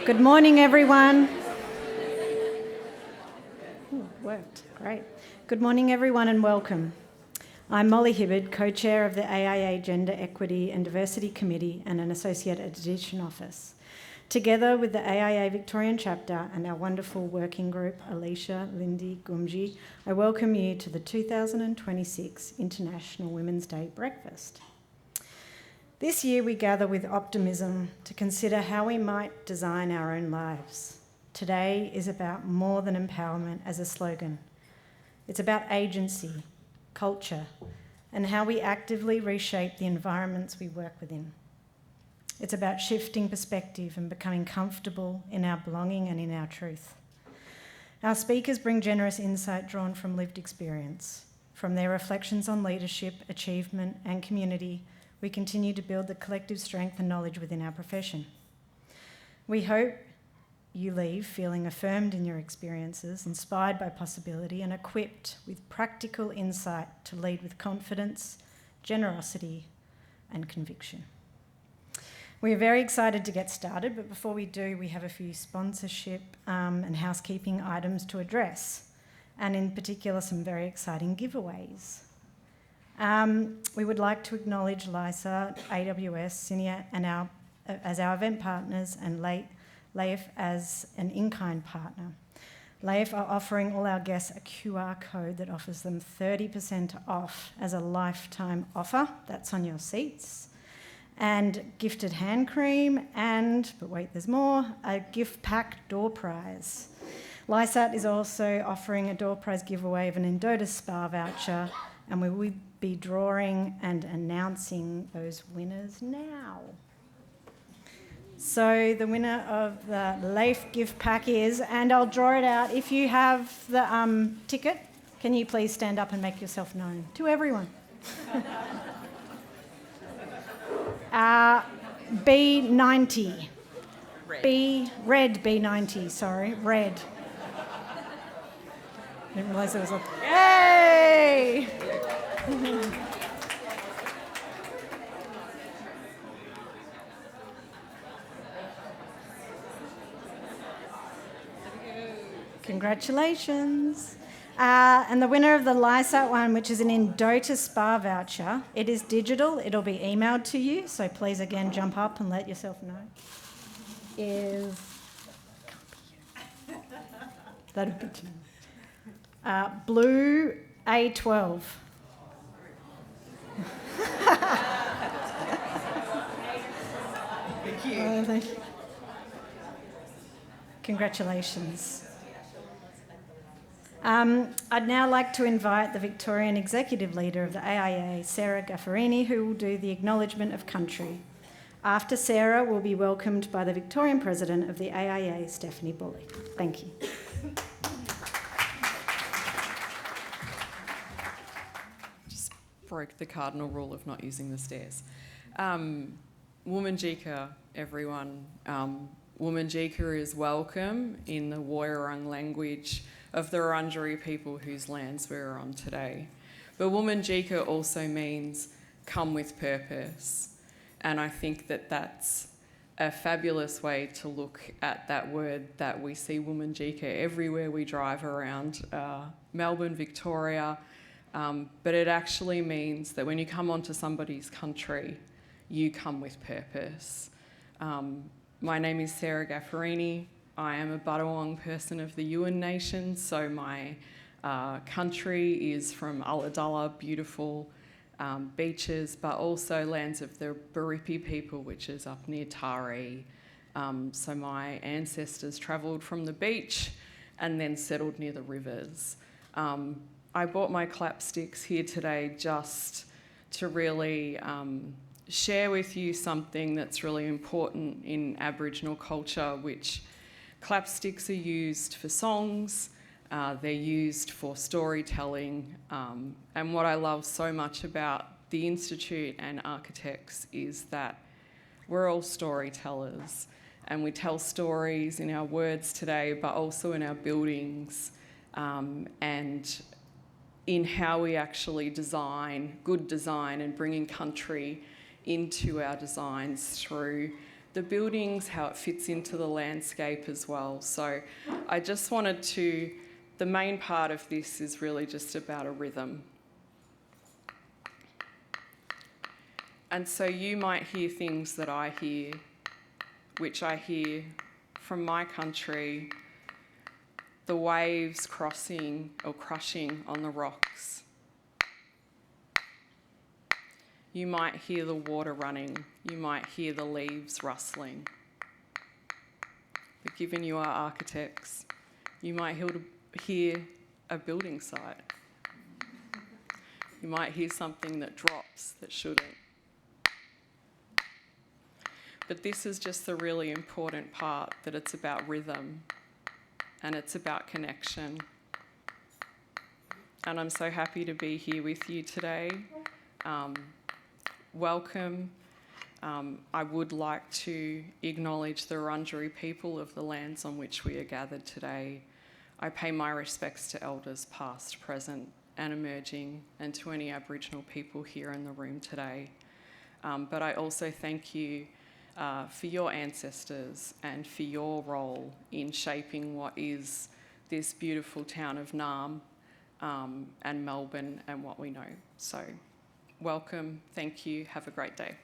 Good morning, everyone. Worked, great. Good morning, everyone, and welcome. I'm Molly Hibbard, co-chair of the AIA Gender Equity and Diversity Committee and an associate edition office. Together with the AIA Victorian chapter and our wonderful working group, Alicia, Lindy, Gumji, I welcome you to the 2026 International Women's Day Breakfast. This year we gather with optimism to consider how we might design our own lives. Today is about more than empowerment as a slogan. It's about agency, culture, and how we actively reshape the environments we work within. It's about shifting perspective and becoming comfortable in our belonging and in our truth. Our speakers bring generous insight drawn from lived experience. From their reflections on leadership, achievement, and community, we continue to build the collective strength and knowledge within our profession. We hope you leave feeling affirmed in your experiences, inspired by possibility, and equipped with practical insight to lead with confidence, generosity, and conviction. We are very excited to get started, but before we do, we have a few sponsorship and housekeeping items to address, and in particular, some very exciting giveaways. We would like to acknowledge LISA, AWS, Cinia, and as our event partners, and LAIF as an in-kind partner. LAIF are offering all our guests a QR code that offers them 30% off as a lifetime offer. That's on your seats. And gifted hand cream and, but wait, there's more, a gift pack door prize. LISAT is also offering a door prize giveaway of an Endota Spa voucher, and we will be drawing and announcing those winners now. So the winner of the LAIF gift pack is, and I'll draw it out. If you have the ticket, can you please stand up and make yourself known to everyone? B90. Red B90, sorry, red. I didn't realise there was a... Yay! Congratulations. And the winner of the LISAT one, which is an Endota Spa voucher, it is digital, it'll be emailed to you, so please again jump up and let yourself know, is... That'll be blue A12. Thank you. Thank you. Congratulations. I'd now like to invite the Victorian Executive Leader of the AIA, Sarah Gaffarini, who will do the acknowledgement of country. After Sarah, we'll be welcomed by the Victorian President of the AIA, Stephanie Bully. Thank you. Just broke the cardinal rule of not using the stairs. Womanjika, everyone. Womanjika is welcome in the Woiwurrung language of the Wurundjeri people whose lands we're on today. But Womanjika also means come with purpose. And I think that that's a fabulous way to look at that word that we see Womanjika everywhere we drive around Melbourne, Victoria. But it actually means that when you come onto somebody's country, you come with purpose. My name is Sarah Gaffarini. I am a Budawong person of the Yuin Nation, so my country is from Ulladulla, beautiful beaches, but also lands of the Biripi people, which is up near Taree. So my ancestors travelled from the beach and then settled near the rivers. I bought my clapsticks here today just to really share with you something that's really important in Aboriginal culture, which clapsticks are used for songs, they're used for storytelling, and what I love so much about the Institute and architects is that we're all storytellers, and we tell stories in our words today, but also in our buildings, and in how we actually design, good design, and bringing country into our designs through the buildings, how it fits into the landscape as well. So I just wanted to, the main part of this is really just about a rhythm. And so you might hear things that I hear, which I hear from my country, the waves crossing or crushing on the rocks. You might hear the water running. You might hear the leaves rustling. But given you are architects, you might hear a building site. You might hear something that drops that shouldn't. But this is just the really important part, that it's about rhythm and it's about connection. And I'm so happy to be here with you today. Welcome. I would like to acknowledge the Wurundjeri people of the lands on which we are gathered today. I pay my respects to elders past, present and emerging, and to any Aboriginal people here in the room today. But I also thank you for your ancestors and for your role in shaping what is this beautiful town of Naarm and Melbourne and what we know. So welcome, thank you, have a great day.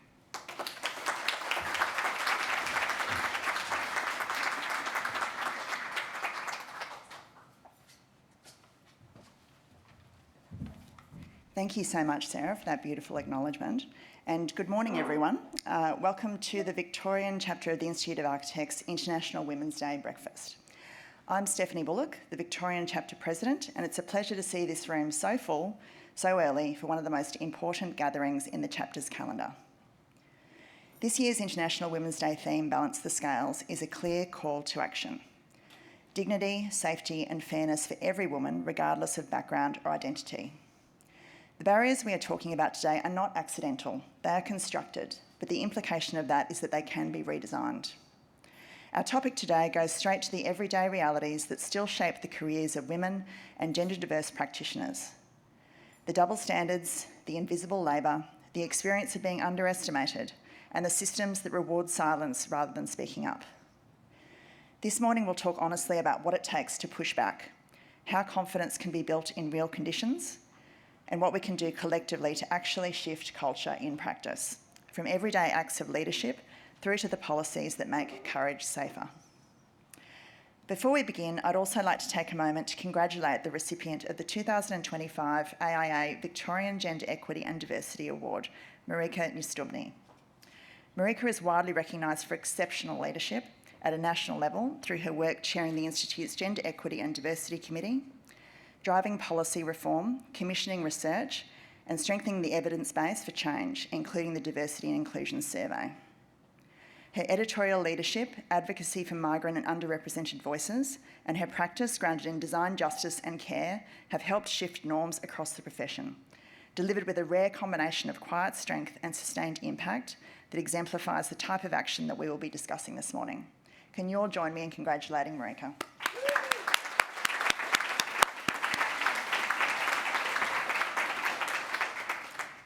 Thank you so much, Sarah, for that beautiful acknowledgement. And good morning, everyone. Welcome to the Victorian chapter of the Institute of Architects International Women's Day Breakfast. I'm Stephanie Bullock, the Victorian chapter president, and it's a pleasure to see this room so full, so early, for one of the most important gatherings in the chapter's calendar. This year's International Women's Day theme, Balance the Scales, is a clear call to action. Dignity, safety and fairness for every woman, regardless of background or identity. The barriers we are talking about today are not accidental, they are constructed, but the implication of that is that they can be redesigned. Our topic today goes straight to the everyday realities that still shape the careers of women and gender diverse practitioners. The double standards, the invisible labour, the experience of being underestimated, and the systems that reward silence rather than speaking up. This morning we'll talk honestly about what it takes to push back, how confidence can be built in real conditions, and what we can do collectively to actually shift culture in practice, from everyday acts of leadership through to the policies that make courage safer. Before we begin, I'd also like to take a moment to congratulate the recipient of the 2025 AIA Victorian Gender Equity and Diversity Award, Marika Nistubny. Marika is widely recognised for exceptional leadership at a national level through her work chairing the Institute's Gender Equity and Diversity Committee, driving policy reform, commissioning research, and strengthening the evidence base for change, including the Diversity and Inclusion Survey. Her editorial leadership, advocacy for migrant and underrepresented voices, and her practice grounded in design justice and care have helped shift norms across the profession, delivered with a rare combination of quiet strength and sustained impact that exemplifies the type of action that we will be discussing this morning. Can you all join me in congratulating Marika?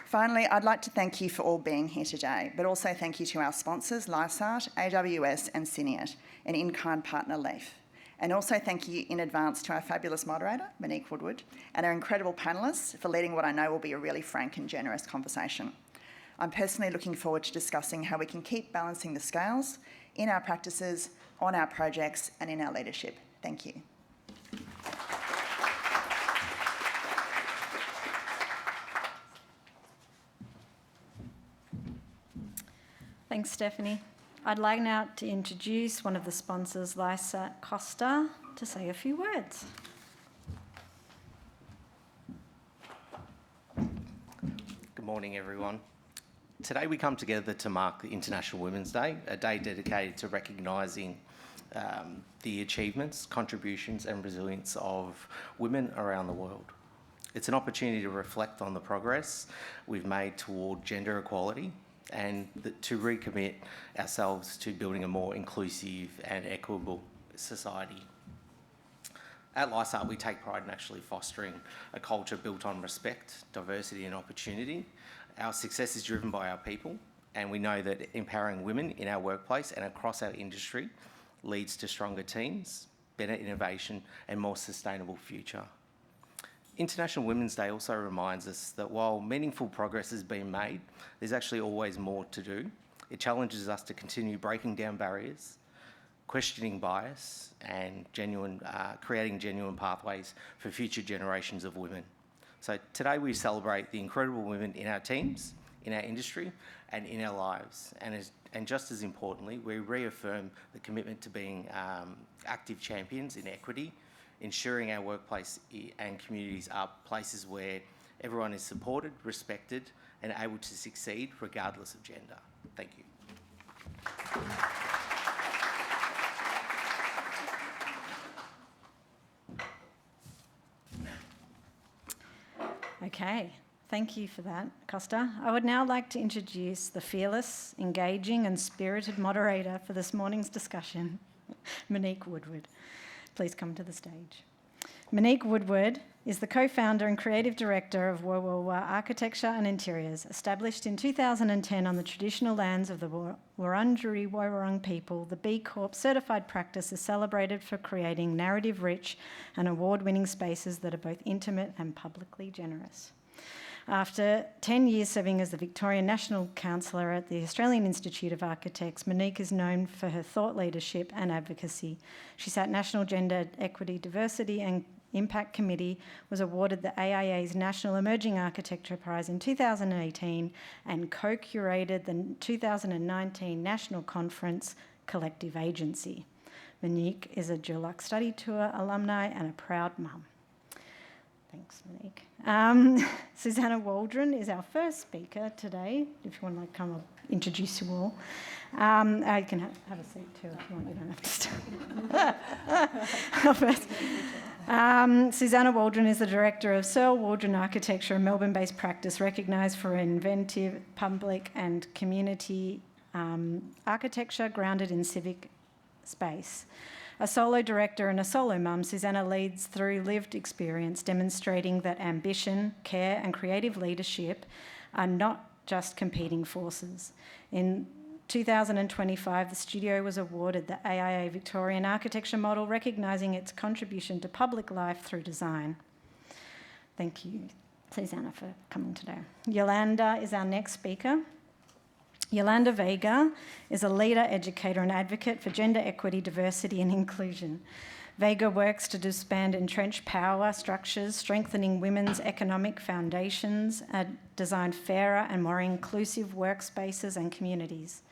Finally, I'd like to thank you for all being here today, but also thank you to our sponsors, Lysart, AWS and Cineat, and in-kind partner Leaf. And also thank you in advance to our fabulous moderator, Monique Woodward, and our incredible panellists for leading what I know will be a really frank and generous conversation. I'm personally looking forward to discussing how we can keep balancing the scales in our practices, on our projects, and in our leadership. Thank you. Thanks, Stephanie. I'd like now to introduce one of the sponsors, Lisa Costa, to say a few words. Good morning, everyone. Today we come together to mark the International Women's Day, a day dedicated to recognising the achievements, contributions and resilience of women around the world. It's an opportunity to reflect on the progress we've made toward gender equality and to recommit ourselves to building a more inclusive and equitable society. At Lysart, we take pride in actually fostering a culture built on respect, diversity and opportunity. Our success is driven by our people, And we know that empowering women in our workplace and across our industry leads to stronger teams, better innovation, and more sustainable future. International Women's Day also reminds us that while meaningful progress has been made, there's actually always more to do. It challenges us to continue breaking down barriers, questioning bias, and creating genuine pathways for future generations of women. So today we celebrate the incredible women in our teams, in our industry, and in our lives. And just as importantly, we reaffirm the commitment to being active champions in equity, ensuring our workplace and communities are places where everyone is supported, respected, and able to succeed regardless of gender. Thank you. Okay, thank you for that, Costa. I would now like to introduce the fearless, engaging and spirited moderator for this morning's discussion, Monique Woodward. Please come to the stage. Monique Woodward is the co-founder and creative director of Wurrungwa Architecture and Interiors, established in 2010 on the traditional lands of the Wurundjeri Woi-wurrung people. The B Corp certified practice is celebrated for creating narrative-rich and award-winning spaces that are both intimate and publicly generous. After 10 years serving as the Victorian National Councillor at the Australian Institute of Architects, Monique is known for her thought leadership and advocacy. She sat National Gender Equity, Diversity and Impact Committee, was awarded the AIA's National Emerging Architecture Prize in 2018 and co-curated the 2019 National Conference Collective Agency. Monique is a Dulux Study Tour alumni and a proud mum. Thanks, Monique. Susanna Waldron is our first speaker today. If you want to come and introduce you all. You can have a seat too if you want. You don't have to start. Susanna Waldron is the director of Searle Waldron Architecture, a Melbourne-based practice recognised for inventive public and community architecture grounded in civic space. A solo director and a solo mum, Susanna leads through lived experience, demonstrating that ambition, care and creative leadership are not just competing forces. In 2025, the studio was awarded the AIA Victorian Architecture Model, recognising its contribution to public life through design. Thank you, Susanna, for coming today. Yolanda is our next speaker. Yolanda Vega is a leader, educator and advocate for gender equity, diversity and inclusion. Vega works to disband entrenched power structures, strengthening women's economic foundations, and design fairer and more inclusive workspaces and communities.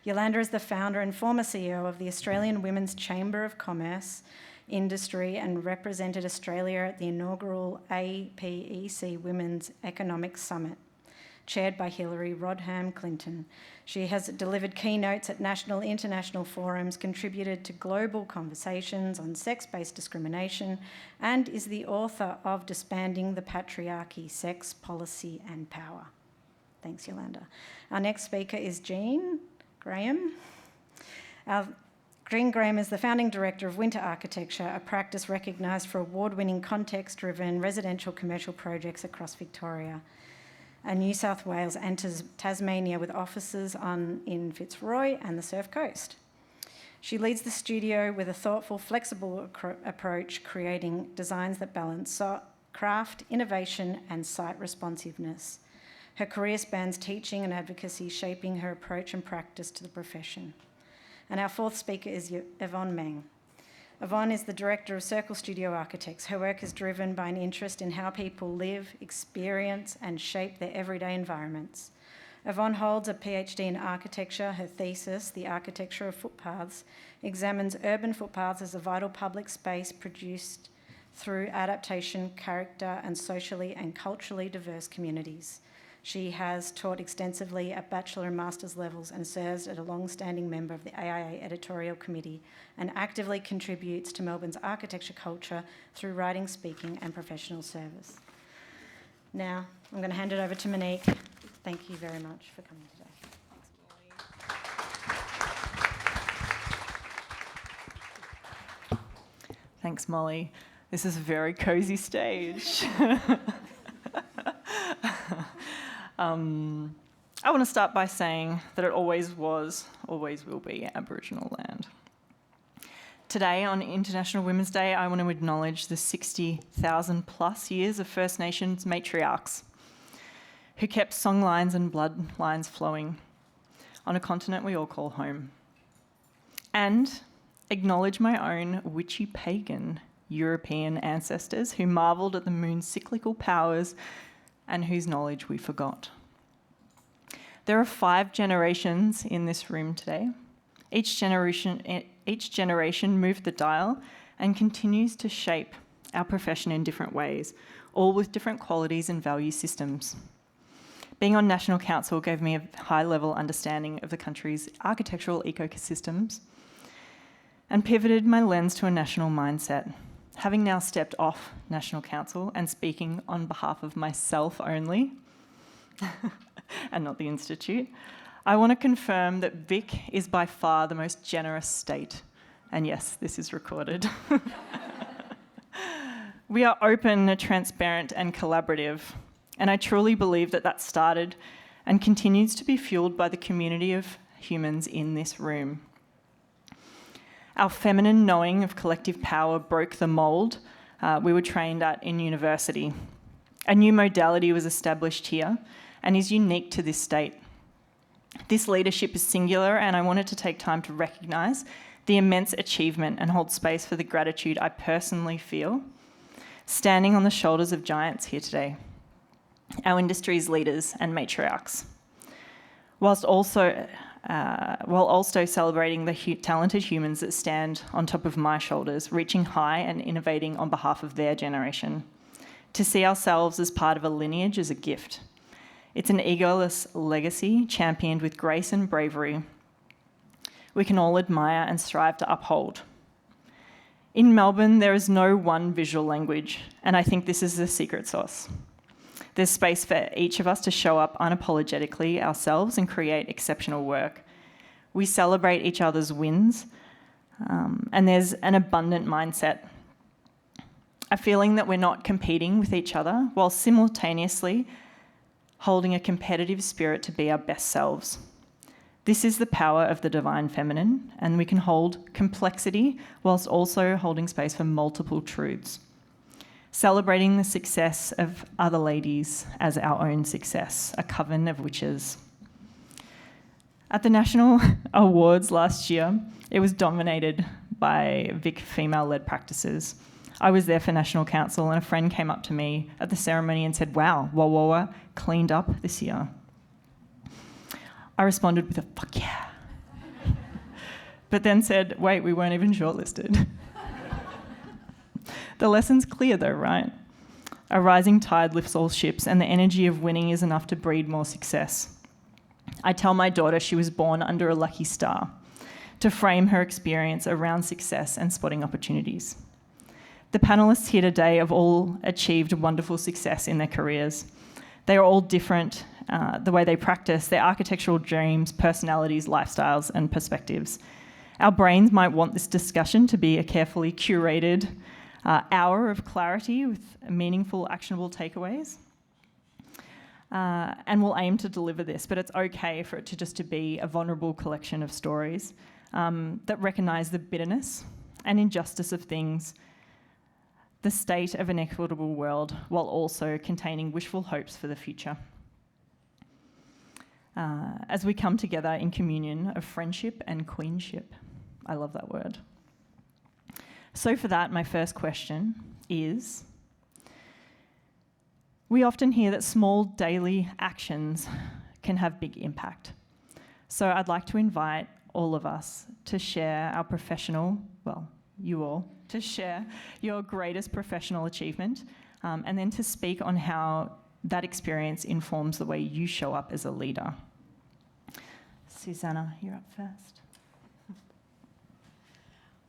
Yolanda is the founder and former CEO of the Australian Women's Chamber of Commerce Industry and represented Australia at the inaugural APEC Women's Economic Summit, chaired by Hillary Rodham Clinton. She has delivered keynotes at national, international forums, contributed to global conversations on sex-based discrimination, and is the author of Disbanding the Patriarchy, Sex, Policy and Power. Thanks, Yolanda. Our next speaker is Jean Graham. Jean Graham is the founding director of Winter Architecture, a practice recognised for award-winning context-driven residential commercial projects across Victoria, New South Wales and Tasmania, with offices in Fitzroy and the Surf Coast. She leads the studio with a thoughtful, flexible approach, creating designs that balance craft, innovation and site responsiveness. Her career spans teaching and advocacy, shaping her approach and practice to the profession. And our fourth speaker is Yvonne Meng. Yvonne is the director of Circle Studio Architects. Her work is driven by an interest in how people live, experience and shape their everyday environments. Yvonne holds a PhD in architecture. Her thesis, The Architecture of Footpaths, examines urban footpaths as a vital public space produced through adaptation, character and socially and culturally diverse communities. She has taught extensively at bachelor and master's levels and serves as a long-standing member of the AIA editorial committee and actively contributes to Melbourne's architecture culture through writing, speaking and professional service. Now, I'm going to hand it over to Monique. Thank you very much for coming today. Thanks, Molly. This is a very cosy stage. I want to start by saying that it always was, always will be Aboriginal land. Today, on International Women's Day, I want to acknowledge the 60,000 plus years of First Nations matriarchs who kept songlines and bloodlines flowing on a continent we all call home. And acknowledge my own witchy pagan European ancestors who marvelled at the moon's cyclical powers and whose knowledge we forgot. There are 5 generations in this room today. Each generation moved the dial and continues to shape our profession in different ways, all with different qualities and value systems. Being on National Council gave me a high-level understanding of the country's architectural ecosystems and pivoted my lens to a national mindset. Having now stepped off National Council and speaking on behalf of myself only, and not the Institute, I want to confirm that VIC is by far the most generous state. And yes, this is recorded. We are open, transparent, and collaborative. And I truly believe that that started and continues to be fueled by the community of humans in this room. Our feminine knowing of collective power broke the mould we were trained at in university. A new modality was established here and is unique to this state. This leadership is singular, and I wanted to take time to recognise the immense achievement and hold space for the gratitude I personally feel standing on the shoulders of giants here today, our industry's leaders and matriarchs, while also celebrating the talented humans that stand on top of my shoulders, reaching high and innovating on behalf of their generation. To see ourselves as part of a lineage is a gift. It's an egoless legacy championed with grace and bravery we can all admire and strive to uphold. In Melbourne, there is no one visual language, and I think this is the secret sauce. There's space for each of us to show up unapologetically ourselves and create exceptional work. We celebrate each other's wins, and there's an abundant mindset. A feeling that we're not competing with each other, while simultaneously holding a competitive spirit to be our best selves. This is the power of the divine feminine, and we can hold complexity whilst also holding space for multiple truths. Celebrating the success of other ladies as our own success, a coven of witches. At the National Awards last year, it was dominated by VIC female-led practices. I was there for National Council, and a friend came up to me at the ceremony and said, "Wow, Wawawa cleaned up this year." I responded with a "fuck yeah," but then said, "Wait, we weren't even shortlisted." The lesson's clear though, right? A rising tide lifts all ships, and the energy of winning is enough to breed more success. I tell my daughter she was born under a lucky star to frame her experience around success and spotting opportunities. The panellists here today have all achieved wonderful success in their careers. They are all different, the way they practice, their architectural dreams, personalities, lifestyles, and perspectives. Our brains might want this discussion to be a carefully curated hour of clarity with meaningful, actionable takeaways. And we'll aim to deliver this, but it's okay for it to just to be a vulnerable collection of stories that recognise the bitterness and injustice of things, the state of an equitable world, while also containing wishful hopes for the future. As we come together in communion of friendship and queenship. I love that word. So for that, my first question is, we often hear that small daily actions can have big impact. So I'd like to invite all of us to share our professional, well, you all, to share your greatest professional achievement, and then to speak on how that experience informs the way you show up as a leader. Susanna, you're up first.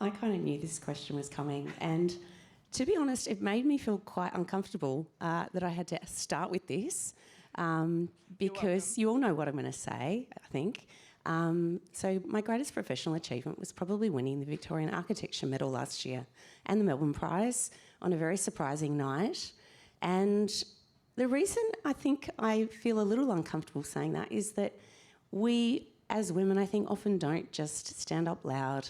I kind of knew this question was coming, and to be honest, it made me feel quite uncomfortable that I had to start with this, because you all know what I'm going to say, I think. So my greatest professional achievement was probably winning the Victorian Architecture Medal last year and the Melbourne Prize on a very surprising night. And The reason I think I feel a little uncomfortable saying that is that we, as women, I think often don't just stand up loud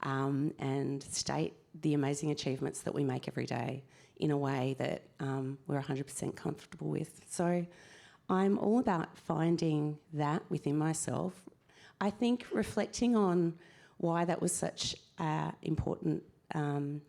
and state the amazing achievements that we make every day in a way that we're 100% comfortable with. So I'm all about finding that within myself. I think reflecting on why that was such an important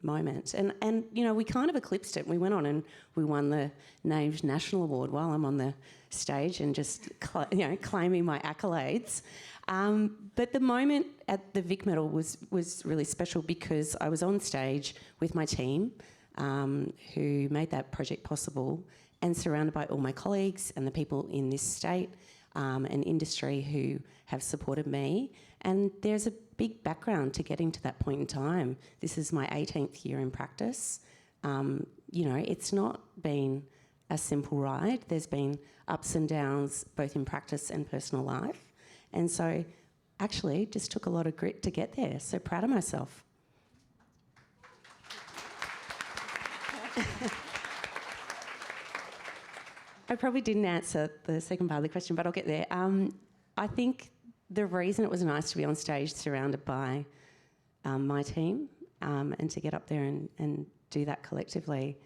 moment. And you know, we kind of eclipsed it. We went on and we won the Named National Award while I'm on the stage and just claiming my accolades. But the moment at the VIC medal was really special because I was on stage with my team who made that project possible and surrounded by all my colleagues and the people in this state and industry who have supported me. And there's a big background to getting to that point in time. This is my 18th year in practice. You know, it's not been a simple ride. There's been ups and downs, both in practice and personal life. And so actually just took a lot of grit to get there. So proud of myself. I probably didn't answer the second part of the question, but I'll get there. I think the reason it was nice to be on stage surrounded by my team and to get up there and do that collectively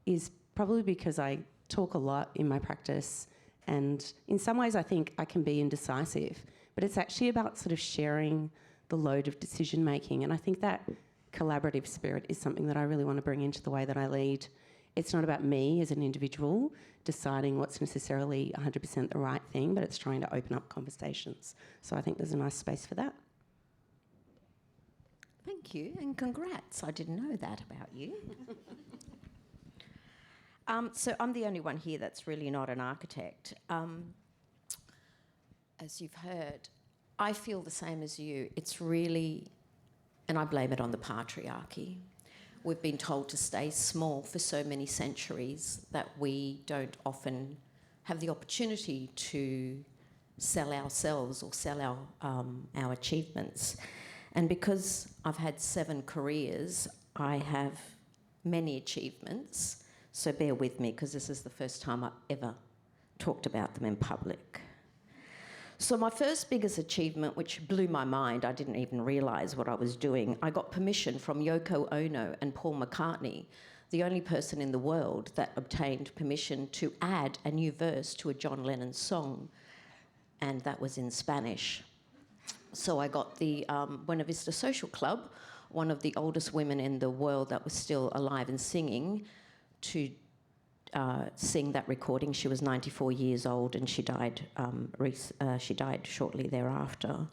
is probably because I talk a lot in my practice, and in some ways I think I can be indecisive, but it's actually about sort of sharing the load of decision making, and I think that collaborative spirit is something that I really want to bring into the way that I lead. It's not about me as an individual deciding what's necessarily 100% the right thing, but it's trying to open up conversations. So I think there's a nice space for that. Thank you, and congrats. I didn't know that about you. So I'm the only one here that's really not an architect. As you've heard, I feel the same as you. It's really, and I blame it on the patriarchy. We've been told to stay small for so many centuries that we don't often have the opportunity to sell ourselves or sell our achievements. And because I've had 7 careers, I have many achievements. So bear with me, because this is the first time I've ever talked about them in public. So my first biggest achievement, which blew my mind, I didn't even realise what I was doing, I got permission from Yoko Ono and Paul McCartney, the only person in the world that obtained permission to add a new verse to a John Lennon song, and that was in Spanish. So I got the Buena Vista Social Club, one of the oldest women in the world that was still alive and singing, to sing that recording. She was 94 years old and she died shortly thereafter.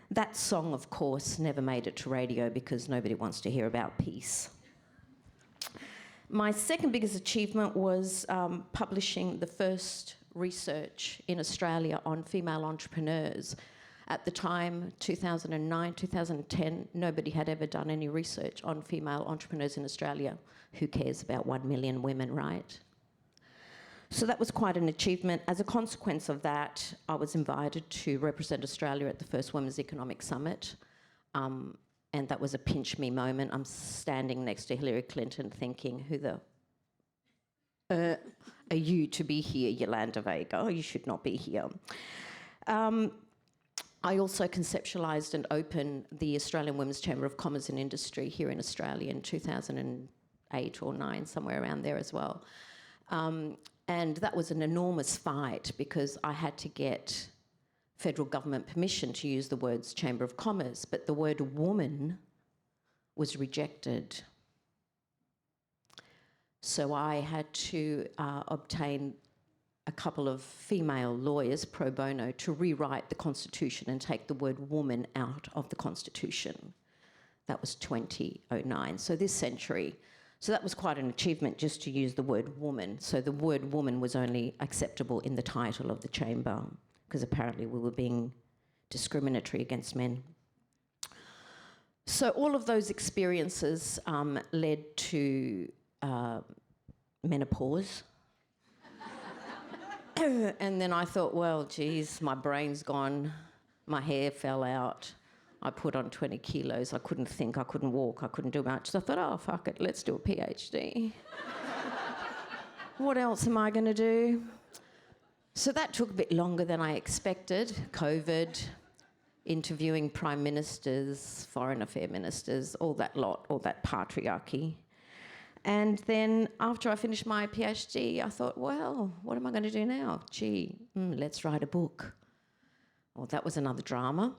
That song, of course, never made it to radio because nobody wants to hear about peace. My second biggest achievement was publishing the first research in Australia on female entrepreneurs. At the time, 2009, 2010, nobody had ever done any research on female entrepreneurs in Australia. Who cares about 1 million women, right? So that was quite an achievement. As a consequence of that, I was invited to represent Australia at the first Women's Economic Summit. And that was a pinch me moment. I'm standing next to Hillary Clinton thinking, who the are you to be here, Yolanda Vega? Oh, you should not be here. I also conceptualised and opened the Australian Women's Chamber of Commerce and Industry here in Australia in 2008 or 9, somewhere around there as well. And that was an enormous fight because I had to get federal government permission to use the words Chamber of Commerce, but the word woman was rejected. So I had to obtain a couple of female lawyers pro bono to rewrite the Constitution and take the word woman out of the Constitution. That was 2009, so this century. So that was quite an achievement just to use the word woman. So the word woman was only acceptable in the title of the chamber because apparently we were being discriminatory against men. So all of those experiences led to menopause. And then I thought, well, geez, my brain's gone, my hair fell out, I put on 20 kilos, I couldn't think, I couldn't walk, I couldn't do much. So I thought, oh, fuck it, let's do a PhD. What else am I going to do? So that took a bit longer than I expected. COVID, interviewing prime ministers, foreign affairs ministers, all that lot, all that patriarchy. And then after I finished my PhD, I thought, well, what am I going to do now? Let's write a book. Well, that was another drama,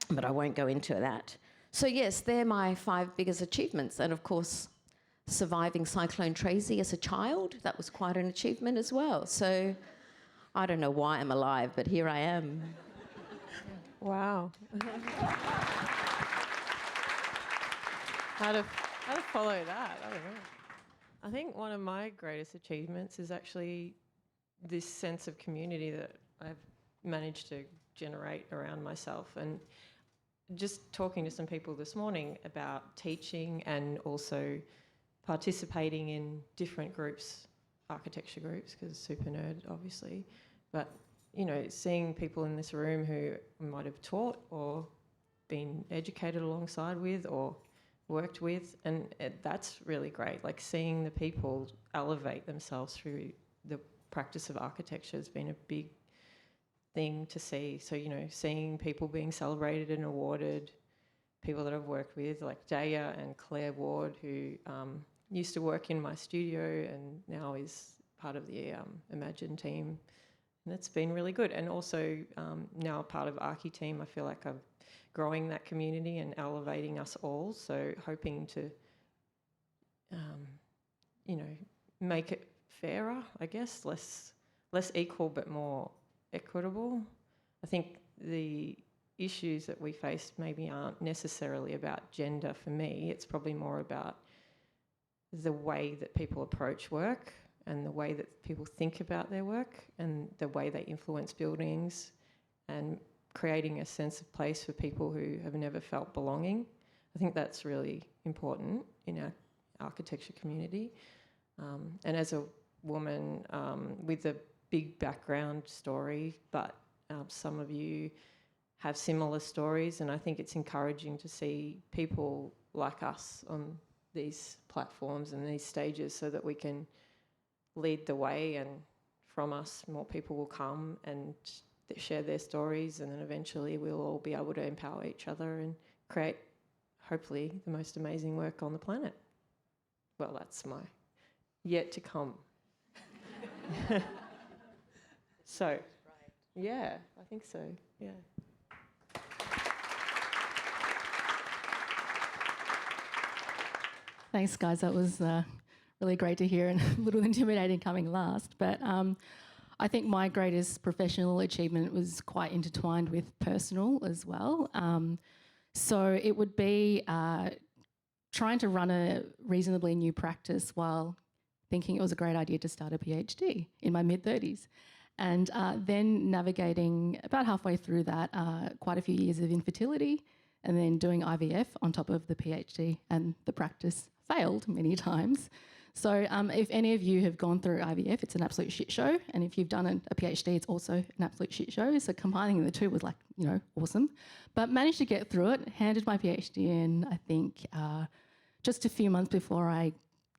but I won't go into that. So yes, they're my 5 biggest achievements. And of course, surviving Cyclone Tracy as a child, that was quite an achievement as well. So I don't know why I'm alive, but here I am. Wow. How to follow that? I don't know. I think one of my greatest achievements is actually this sense of community that I've managed to generate around myself. And just talking to some people this morning about teaching and also participating in different groups, architecture groups, because super nerd, obviously, but seeing people in this room who might have taught or been educated alongside with or worked with, and that's really great. Like seeing the people elevate themselves through the practice of architecture has been a big thing to see. So, seeing people being celebrated and awarded, people that I've worked with, like Daya and Claire Ward, who used to work in my studio and now is part of the Imagine team. And it's been really good. And also now part of Archi team, I feel like I'm growing that community and elevating us all. So hoping to, make it fairer, I guess, less equal but more equitable. I think the issues that we face maybe aren't necessarily about gender for me. It's probably more about the way that people approach work and the way that people think about their work and the way they influence buildings and creating a sense of place for people who have never felt belonging. I think that's really important in our architecture community. And as a woman with a big background story, but some of you have similar stories, and I think it's encouraging to see people like us on these platforms and these stages so that we can lead the way, and from us more people will come and share their stories, and then eventually we'll all be able to empower each other and create, hopefully, the most amazing work on the planet. Well, that's my yet to come. So, yeah, I think so, yeah. Thanks, guys. That was really great to hear and a little intimidating coming last. But I think my greatest professional achievement was quite intertwined with personal as well. So it would be trying to run a reasonably new practice while thinking it was a great idea to start a PhD in my mid-30s. And then navigating about halfway through that quite a few years of infertility and then doing IVF on top of the PhD, and the practice failed many times. So if any of you have gone through IVF, it's an absolute shit show. And if you've done a PhD, it's also an absolute shit show. So combining the two was awesome. But managed to get through it, handed my PhD in, I think, just a few months before I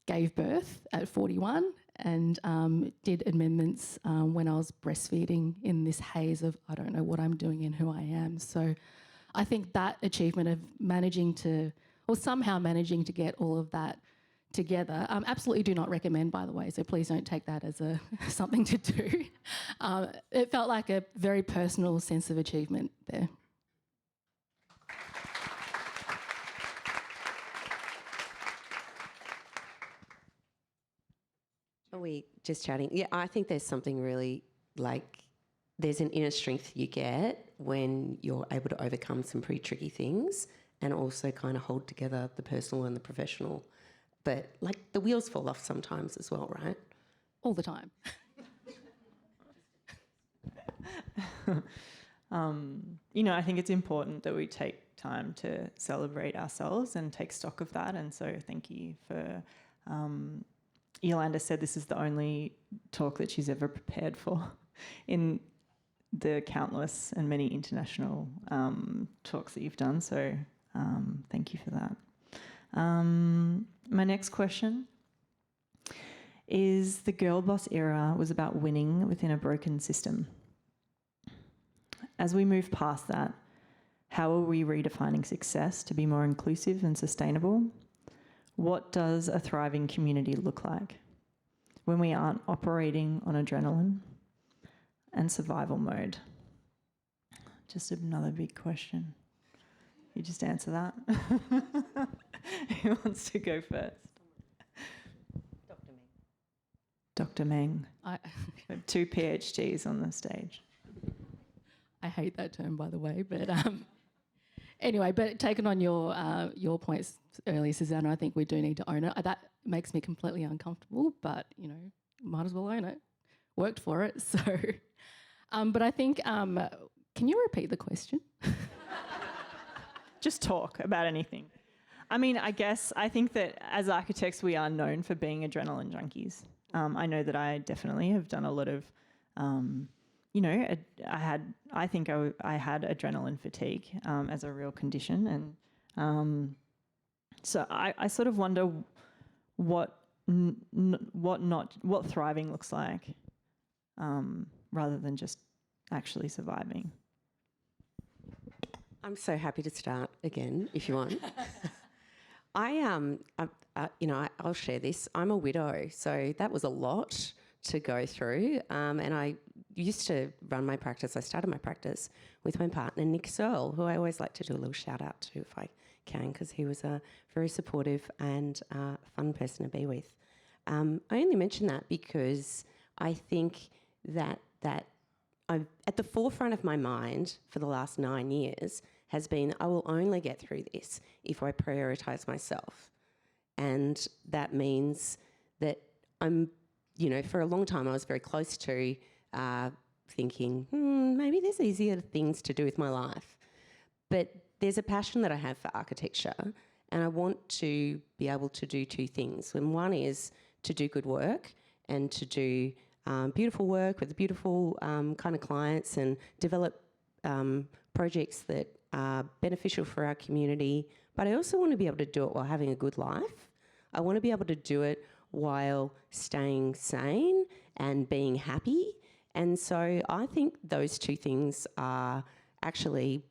gave birth at 41, and did amendments when I was breastfeeding in this haze of I don't know what I'm doing and who I am. So I think that achievement of somehow managing to get all of that together, absolutely do not recommend, by the way, so please don't take that as something to do. It felt like a very personal sense of achievement there. Are we just chatting? Yeah, I think there's something really there's an inner strength you get when you're able to overcome some pretty tricky things and also kind of hold together the personal and the professional. But the wheels fall off sometimes as well, right? All the time. I think it's important that we take time to celebrate ourselves and take stock of that. And so thank you for... Yolanda said this is the only talk that she's ever prepared for in the countless and many international talks that you've done. So thank you for that. My next question is the girl boss era was about winning within a broken system. As we move past that, how are we redefining success to be more inclusive and sustainable? What does a thriving community look like when we aren't operating on adrenaline and survival mode? Just another big question. You just answer that. Who wants to go first? Dr. Meng. I We have 2 PhDs on the stage. hate that term, by the way, but anyway, but taking on your points earlier, Susanna, I think we do need to own it. That makes me completely uncomfortable, but, you know, might as well own it. Worked for it, so. But I think, can you repeat the question? Just talk about anything. I mean, I think that as architects, we are known for being adrenaline junkies. I know that I definitely have done a lot of, you know, I think I had adrenaline fatigue as a real condition. And so I sort of wonder what thriving looks like rather than just actually surviving. I'm so happy to start again if you want. I'll share this. I'm a widow, so that was a lot to go through. And I used to run my practice. I started my practice with my partner, Nick Searle, who I always like to do a little shout out to if I can, because he was a very supportive and fun person to be with. I only mention that because I think that I'm at the forefront of my mind for the last 9 years has been I will only get through this if I prioritise myself. And that means that for a long time I was very close to thinking, maybe there's easier things to do with my life. But there's a passion that I have for architecture, and I want to be able to do 2 things. And one is to do good work and to do beautiful work with beautiful kind of clients and develop projects that are beneficial for our community. But I also want to be able to do it while having a good life. I want to be able to do it while staying sane and being happy. And so I think those 2 things are actually,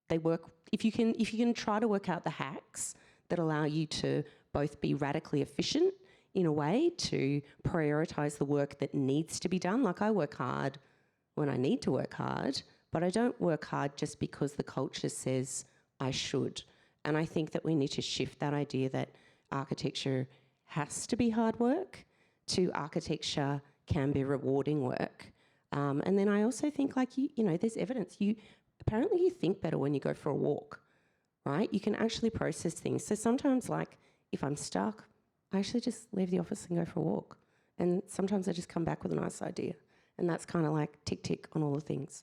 they work. If you can try to work out the hacks that allow you to both be radically efficient in a way to prioritise the work that needs to be done. Like I work hard when I need to work hard, but I don't work hard just because the culture says I should. And I think that we need to shift that idea that architecture has to be hard work to architecture can be rewarding work. And then I also think there's evidence. Apparently you think better when you go for a walk, right? You can actually process things. So sometimes if I'm stuck, I actually just leave the office and go for a walk. And sometimes I just come back with a nice idea. And that's kind of like tick, tick on all the things.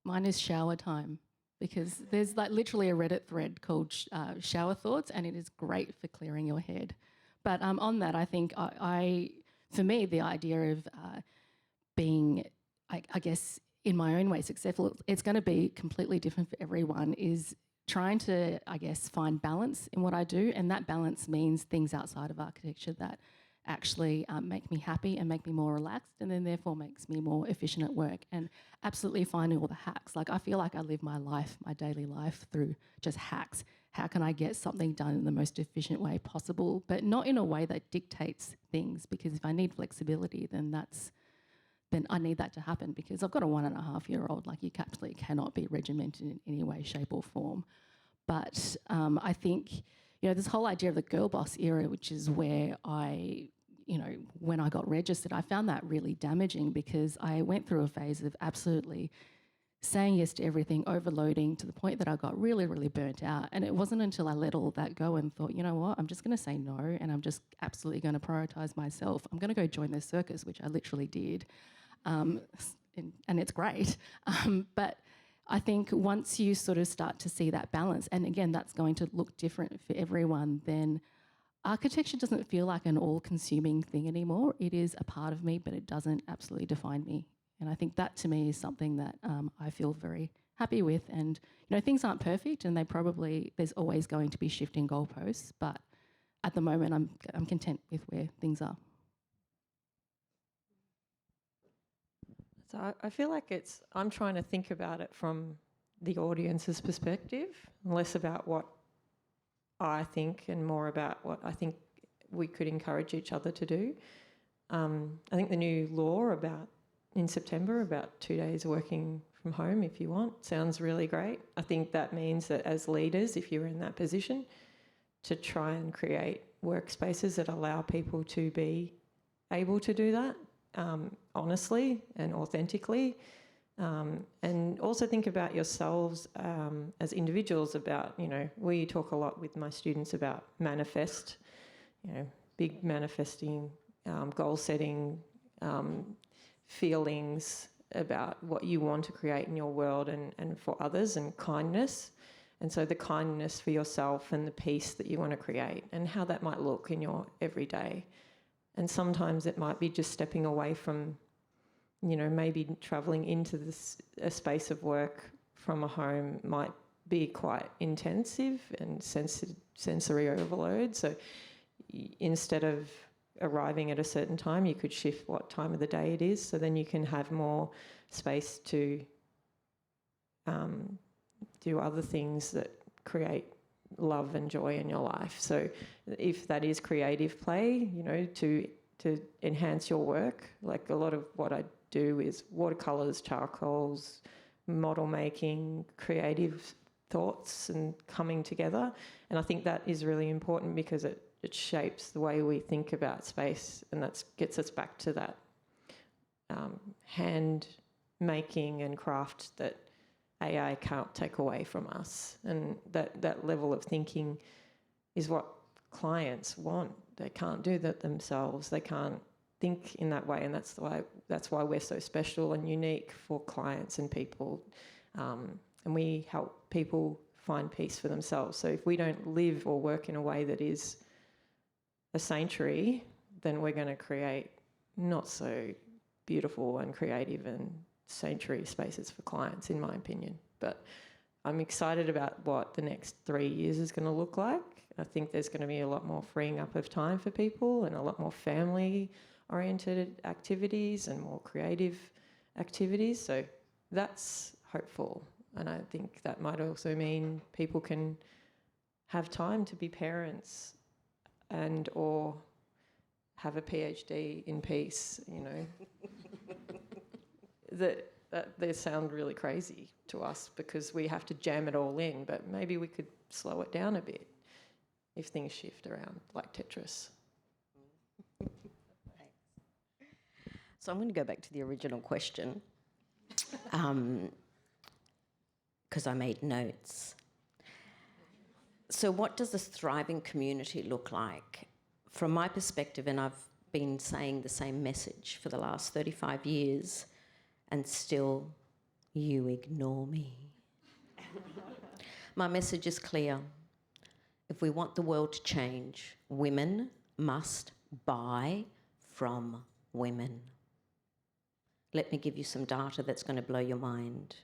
Mine is shower time, because there's literally a Reddit thread called shower thoughts, and it is great for clearing your head. But on that, I think for me, the idea of being, I guess, in my own way successful, it's going to be completely different for everyone, is trying to, I guess, find balance in what I do. And that balance means things outside of architecture that actually make me happy and make me more relaxed, and then therefore makes me more efficient at work. And absolutely finding all the hacks. I feel like I live my daily life through just hacks. How can I get something done in the most efficient way possible, but not in a way that dictates things? Because if I need flexibility, then I need that to happen, because I've got a 1.5-year-old. You absolutely cannot be regimented in any way, shape or form. But I think, this whole idea of the girl boss era, which is where when I got registered, I found that really damaging, because I went through a phase of absolutely saying yes to everything, overloading to the point that I got really, really burnt out. And it wasn't until I let all that go and thought, you know what, I'm just going to say no, and I'm just absolutely going to prioritise myself. I'm going to go join the circus, which I literally did. And it's great. But I think once you sort of start to see that balance, and again, that's going to look different for everyone, then architecture doesn't feel like an all-consuming thing anymore. It is a part of me, but it doesn't absolutely define me. And I think that to me is something that I feel very happy with. And, things aren't perfect, and there's always going to be shifting goalposts, but at the moment, I'm content with where things are. So I feel like I'm trying to think about it from the audience's perspective, less about what I think and more about what I think we could encourage each other to do. I think the new law in September about 2 days working from home if you want sounds really great. I think that means that as leaders, if you're in that position, to try and create workspaces that allow people to be able to do that honestly and authentically. And also think about yourselves as individuals about, we talk a lot with my students about manifest, big manifesting, goal setting, feelings about what you want to create in your world and for others, and kindness. And so the kindness for yourself and the peace that you want to create and how that might look in your everyday. And sometimes it might be just stepping away from, maybe travelling into a space of work from a home might be quite intensive and sensory overload. So instead of arriving at a certain time, you could shift what time of the day it is, so then you can have more space to do other things that create love and joy in your life. So if that is creative play, to enhance your work, like a lot of what I do is watercolours, charcoals, model making, creative thoughts and coming together. And I think that is really important because it shapes the way we think about space, and that gets us back to that hand making and craft that AI can't take away from us. And that level of thinking is what clients want. They can't do that themselves. They can't think in that way, and that's why we're so special and unique for clients and people. And we help people find peace for themselves. So if we don't live or work in a way that is a sanctuary, then we're going to create not so beautiful and creative and sanctuary spaces for clients, in my opinion. But I'm excited about what the next 3 years is going to look like. I think there's going to be a lot more freeing up of time for people and a lot more family-oriented activities and more creative activities. So that's hopeful. And I think that might also mean people can have time to be parents and or have a PhD in peace, that they sound really crazy to us because we have to jam it all in, but maybe we could slow it down a bit if things shift around like Tetris. So I'm going to go back to the original question because I made notes. So what does a thriving community look like? From my perspective, and I've been saying the same message for the last 35 years, and still you ignore me. My message is clear. If we want the world to change, women must buy from women. Let me give you some data that's going to blow your mind.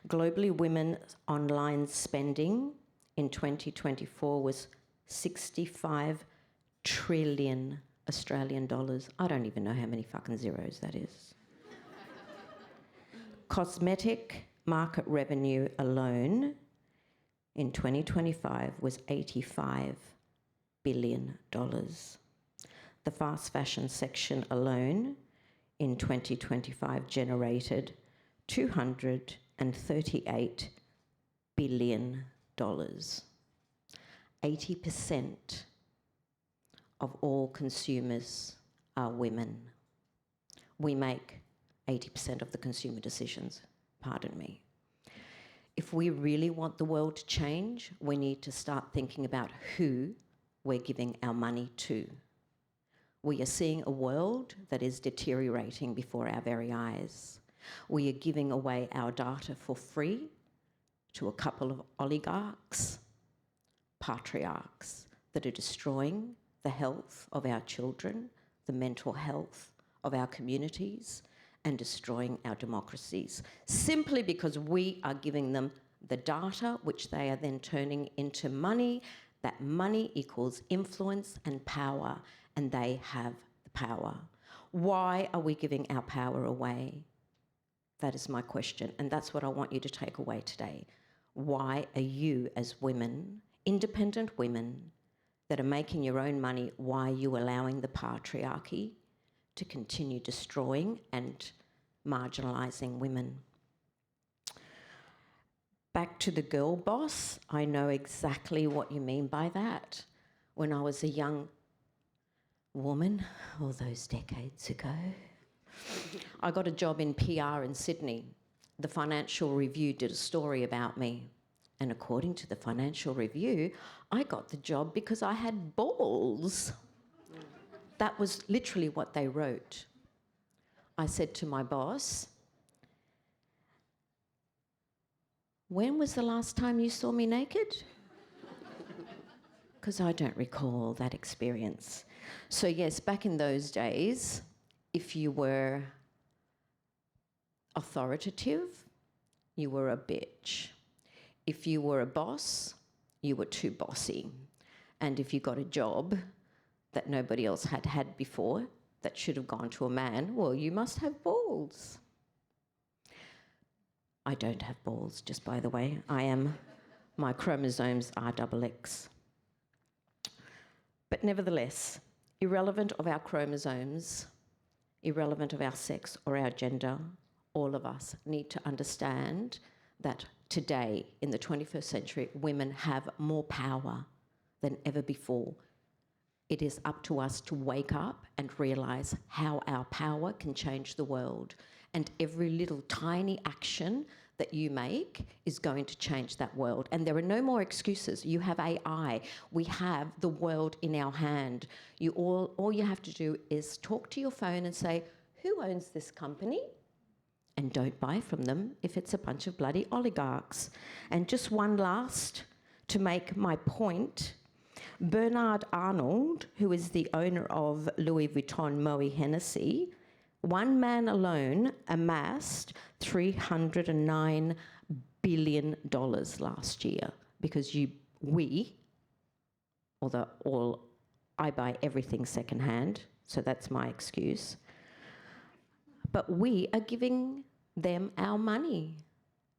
Globally, women's online spending in 2024 was 65 trillion Australian dollars. I don't even know how many fucking zeros that is. Cosmetic market revenue alone in 2025 was $85 billion. The fast fashion section alone in 2025 generated $238 billion. 80% of all consumers are women. We make 80% of the consumer decisions, pardon me. If we really want the world to change, we need to start thinking about who we're giving our money to. We are seeing a world that is deteriorating before our very eyes. We are giving away our data for free to a couple of oligarchs, patriarchs, that are destroying the health of our children, the mental health of our communities, and destroying our democracies, simply because we are giving them the data, which they are then turning into money that money equals influence and power, and they have the power. Why are we giving our power away? That is my question, and that's what I want you to take away today. Why are you, as women, independent women, that are making your own money, why are you allowing the patriarchy to continue destroying and marginalising women? Back to the girl boss, I know exactly what you mean by that. When I was a young woman, all those decades ago, I got a job in PR in Sydney. The Financial Review did a story about me. And according to the Financial Review, I got the job because I had balls. That was literally what they wrote. I said to my boss, "When was the last time you saw me naked?" Because I don't recall that experience. So yes, back in those days, if you were authoritative, you were a bitch. If you were a boss, you were too bossy. And if you got a job that nobody else had had before, that should have gone to a man, well, you must have balls. I don't have balls, just by the way. My chromosomes are XX. But nevertheless, irrelevant of our chromosomes, irrelevant of our sex or our gender, all of us need to understand that today, in the 21st century, women have more power than ever before. It is up to us to wake up and realise how our power can change the world. And every little tiny action that you make is going to change that world. And there are no more excuses. You have AI. We have the world in our hand. All you have to do is talk to your phone and say, "Who owns this company?" And don't buy from them if it's a bunch of bloody oligarchs. And just one last to make my point. Bernard Arnault, who is the owner of Louis Vuitton Moët Hennessy, one man alone amassed $309 billion last year because I buy everything secondhand, so that's my excuse. But we are giving them our money.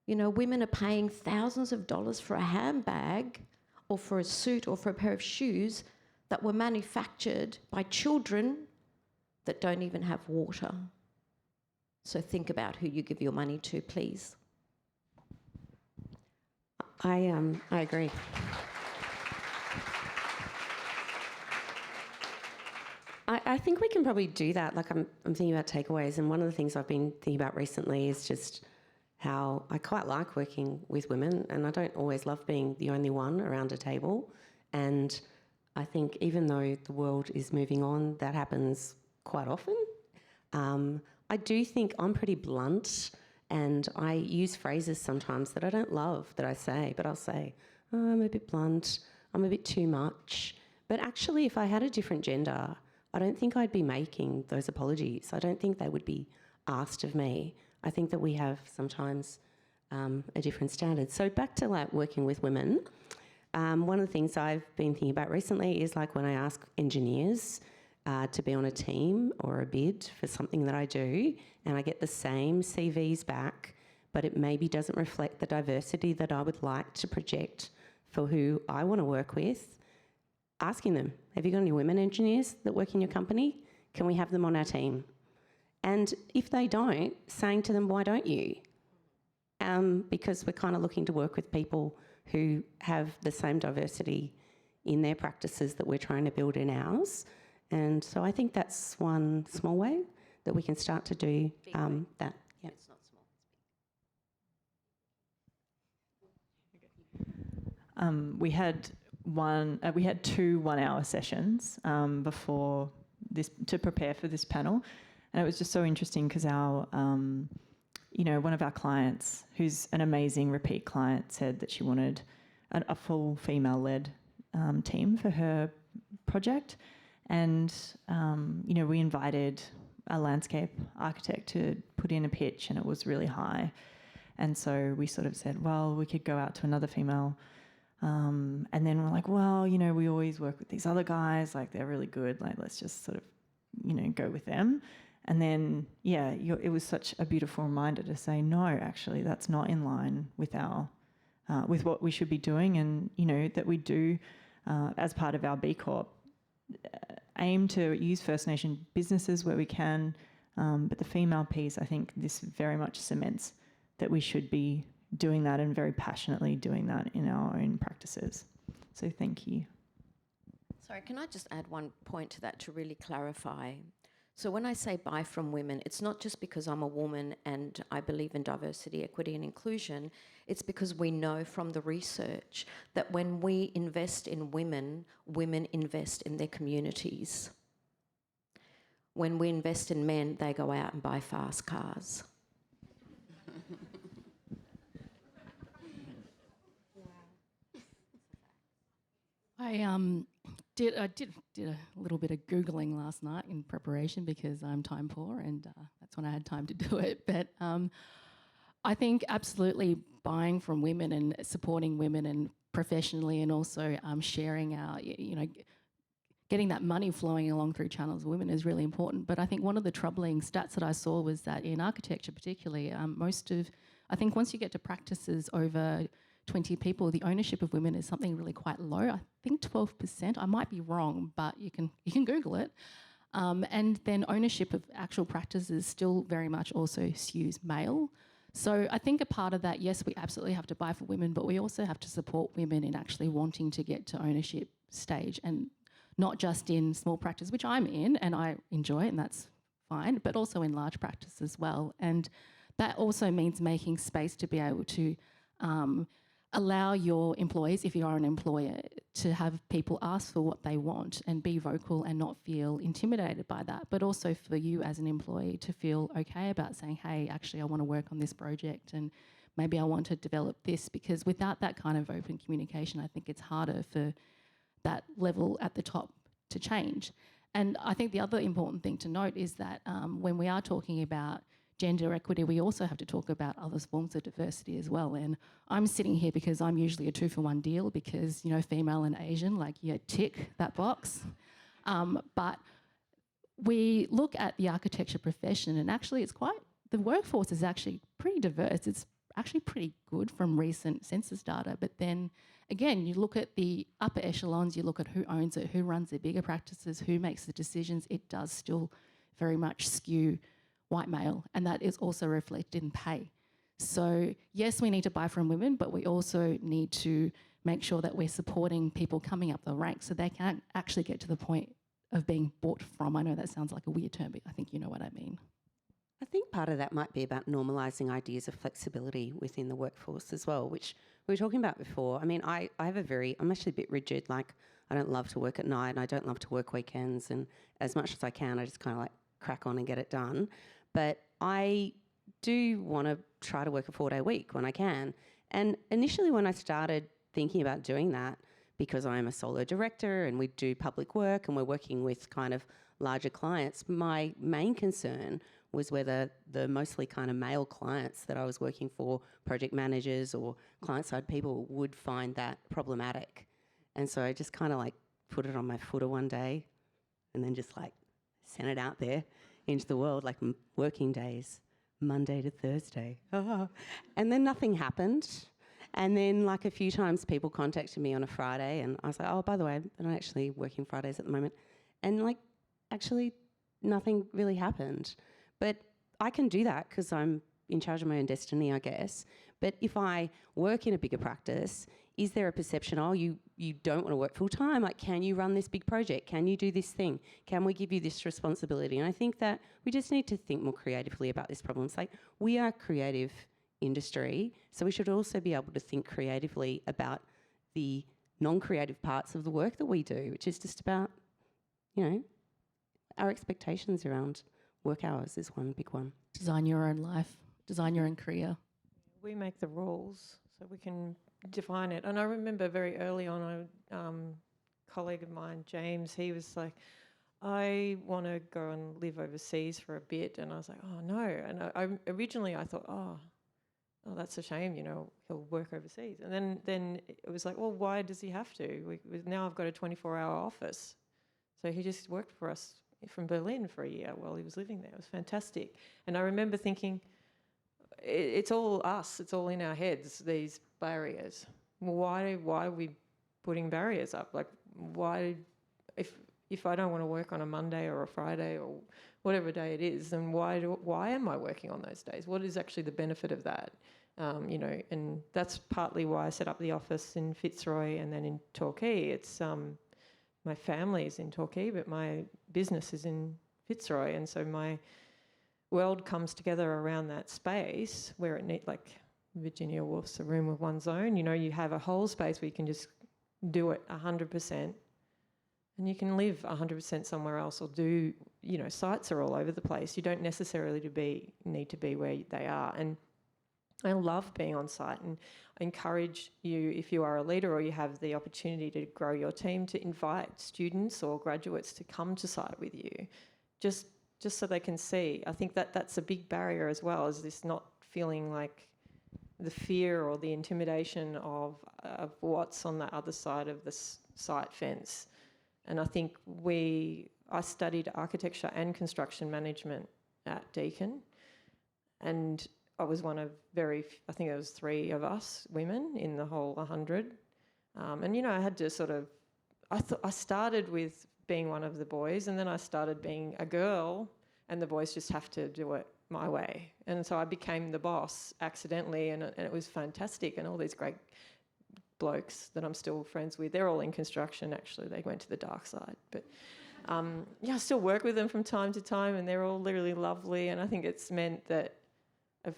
You know, women are paying thousands of dollars for a handbag or for a suit or for a pair of shoes that were manufactured by children that don't even have water. So think about who you give your money to, please. I agree. I think we can probably do that. Like I'm thinking about takeaways, and one of the things I've been thinking about recently is just how I quite like working with women, and I don't always love being the only one around a table. And I think even though the world is moving on, that happens quite often. I do think I'm pretty blunt, and I use phrases sometimes that I don't love that I say, but I'll say, "Oh, I'm a bit blunt, I'm a bit too much." But actually, if I had a different gender, I don't think I'd be making those apologies. I don't think they would be asked of me. I think that we have sometimes a different standard. So back to like working with women, one of the things I've been thinking about recently is like when I ask engineers to be on a team or a bid for something that I do, and I get the same CVs back, but it maybe doesn't reflect the diversity that I would like to project for who I want to work with, asking them, "Have you got any women engineers that work in your company? Can we have them on our team?" And if they don't, saying to them, "Why don't you?" Because we're kind of looking to work with people who have the same diversity in their practices that we're trying to build in ours. And so I think that's one small way that we can start to do that. Yeah. It's not small. We had two 1-hour sessions before this to prepare for this panel, and it was just so interesting because our, one of our clients, who's an amazing repeat client, said that she wanted a full female-led team for her project, and we invited a landscape architect to put in a pitch, and it was really high, and so we sort of said, well, we could go out to another female. And And then we're like, well, you know, we always work with these other guys, like they're really good, like let's just sort of, you know, go with them. And then, yeah, it was such a beautiful reminder to say, no, actually, that's not in line with with what we should be doing, and you know that we do, as part of our B Corp, aim to use First Nation businesses where we can. But the female piece, I think, this very much cements that we should be doing that and very passionately doing that in our own practices. So thank you. Sorry, can I just add one point to that to really clarify? So when I say buy from women, it's not just because I'm a woman and I believe in diversity, equity and inclusion. It's because we know from the research that when we invest in women, women invest in their communities. When we invest in men, they go out and buy fast cars. I did a little bit of Googling last night in preparation because I'm time poor and that's when I had time to do it. But I think absolutely buying from women and supporting women and professionally, and also sharing our, you know, getting that money flowing along through channels of women is really important. But I think one of the troubling stats that I saw was that in architecture particularly, I think once you get to practices over 20 people, the ownership of women is something really quite low. I think 12%. I might be wrong, but you can Google it. And then ownership of actual practices still very much also skews male. So I think a part of that, yes, we absolutely have to buy for women, but we also have to support women in actually wanting to get to ownership stage, and not just in small practice, which I'm in and I enjoy it and that's fine, but also in large practice as well. And that also means making space to be able to allow your employees, if you are an employer, to have people ask for what they want and be vocal and not feel intimidated by that, but also for you as an employee to feel okay about saying, hey, actually I want to work on this project and maybe I want to develop this, because without that kind of open communication, I think it's harder for that level at the top to change. And I think the other important thing to note is that when we are talking about gender equity, we also have to talk about other forms of diversity as well. And I'm sitting here because I'm usually a 2-for-1 deal because, you know, female and Asian, like, yeah, tick that box. But we look at the architecture profession and actually the workforce is actually pretty diverse. It's actually pretty good from recent census data. But then again, you look at the upper echelons, you look at who owns it, who runs the bigger practices, who makes the decisions, it does still very much skew white male, and that is also reflected in pay. So yes, we need to buy from women, but we also need to make sure that we're supporting people coming up the ranks so they can actually get to the point of being bought from. I know that sounds like a weird term, but I think you know what I mean. I think part of that might be about normalising ideas of flexibility within the workforce as well, which we were talking about before. I mean, I'm actually a bit rigid. Like, I don't love to work at night and I don't love to work weekends, and as much as I can, I just kind of like crack on and get it done. But I do want to try to work a 4-day week when I can. And initially when I started thinking about doing that, because I'm a solo director and we do public work and we're working with kind of larger clients, my main concern was whether the mostly kind of male clients that I was working for, project managers or client-side people, would find that problematic. And so I just kind of like put it on my footer one day and then just like sent it out there into the world, like working days, Monday to Thursday. And then nothing happened. And then like a few times people contacted me on a Friday and I was like, oh, by the way, I'm not actually working Fridays at the moment. And like, actually nothing really happened. But I can do that because I'm in charge of my own destiny, I guess. But if I work in a bigger practice, is there a perception, oh, you don't want to work full time? Like, can you run this big project? Can you do this thing? Can we give you this responsibility? And I think that we just need to think more creatively about this problem. It's like, we are a creative industry, so we should also be able to think creatively about the non-creative parts of the work that we do, which is just about, you know, our expectations around work hours is one big one. Design your own life, design your own career. We make the rules so we can define it. And I remember very early on, a colleague of mine, James, he was like, I want to go and live overseas for a bit. And I was like, oh, no. And originally I thought, oh, oh, that's a shame, you know, he'll work overseas. And then it was like, well, why does he have to? Now I've got a 24-hour office. So he just worked for us from Berlin for a year while he was living there. It was fantastic. And I remember thinking, it's all us, it's all in our heads, these barriers. Why are we putting barriers up? Like, why, if I don't want to work on a Monday or a Friday or whatever day it is, then why am I working on those days? What is actually the benefit of that? You know, and that's partly why I set up the office in Fitzroy and then in Torquay. It's my family is in Torquay, but my business is in Fitzroy, and so my world comes together around that space where it needs, like Virginia Woolf's A Room with One's Own. You know, you have a whole space where you can just do it 100%, and you can live 100% somewhere else, or do, you know, sites are all over the place. You don't necessarily need to be where they are. And I love being on site, and I encourage you, if you are a leader or you have the opportunity to grow your team, to invite students or graduates to come to site with you, just so they can see. I think that's a big barrier as well, is this not feeling like the fear or the intimidation of what's on the other side of the site fence. And I think I studied architecture and construction management at Deakin, and I was one of I think there was 3 of us women in the whole 100. And, you know, I had to sort of, I started with being one of the boys, and then I started being a girl, and the boys just have to do it my way. And so I became the boss accidentally, and it was fantastic. And all these great blokes that I'm still friends with, they're all in construction, actually. They went to the dark side. But, yeah, I still work with them from time to time, and they're all really lovely. And I think it's meant that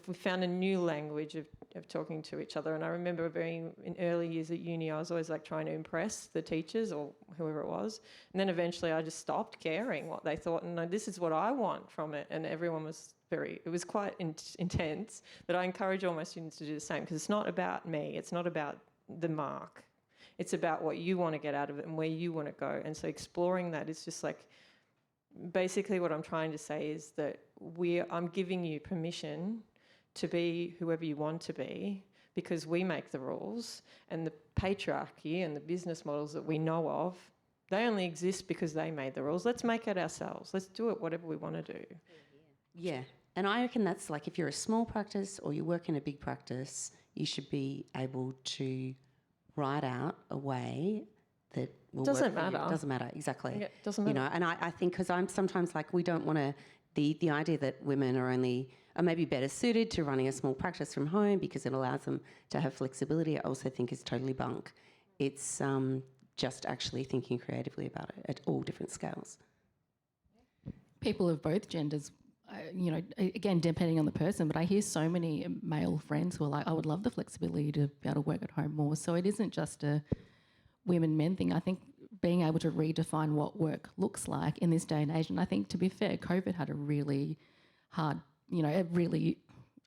we found a new language of talking to each other. And I remember being in early years at uni, I was always like trying to impress the teachers or whoever it was. And then eventually I just stopped caring what they thought, and this is what I want from it. And everyone was it was quite intense, but I encourage all my students to do the same, because it's not about me, it's not about the mark. It's about what you want to get out of it and where you want to go. And so exploring that is just like, basically what I'm trying to say is that I'm giving you permission to be whoever you want to be, because we make the rules, and the patriarchy and the business models that we know of, they only exist because they made the rules. Let's make it ourselves. Let's do it whatever we want to do. Yeah, and I reckon that's like, if you're a small practice or you work in a big practice, you should be able to write out a way that will work for you. It doesn't matter, exactly. Yeah, it doesn't matter. You know, and I think, because I'm sometimes like, we don't want to, the idea that women are maybe better suited to running a small practice from home because it allows them to have flexibility, I also think is totally bunk. It's just actually thinking creatively about it at all different scales. People of both genders, you know, again, depending on the person, but I hear so many male friends who are like, I would love the flexibility to be able to work at home more. So it isn't just a women-men thing. I think being able to redefine what work looks like in this day and age, and I think, to be fair, COVID had a really hard, you know,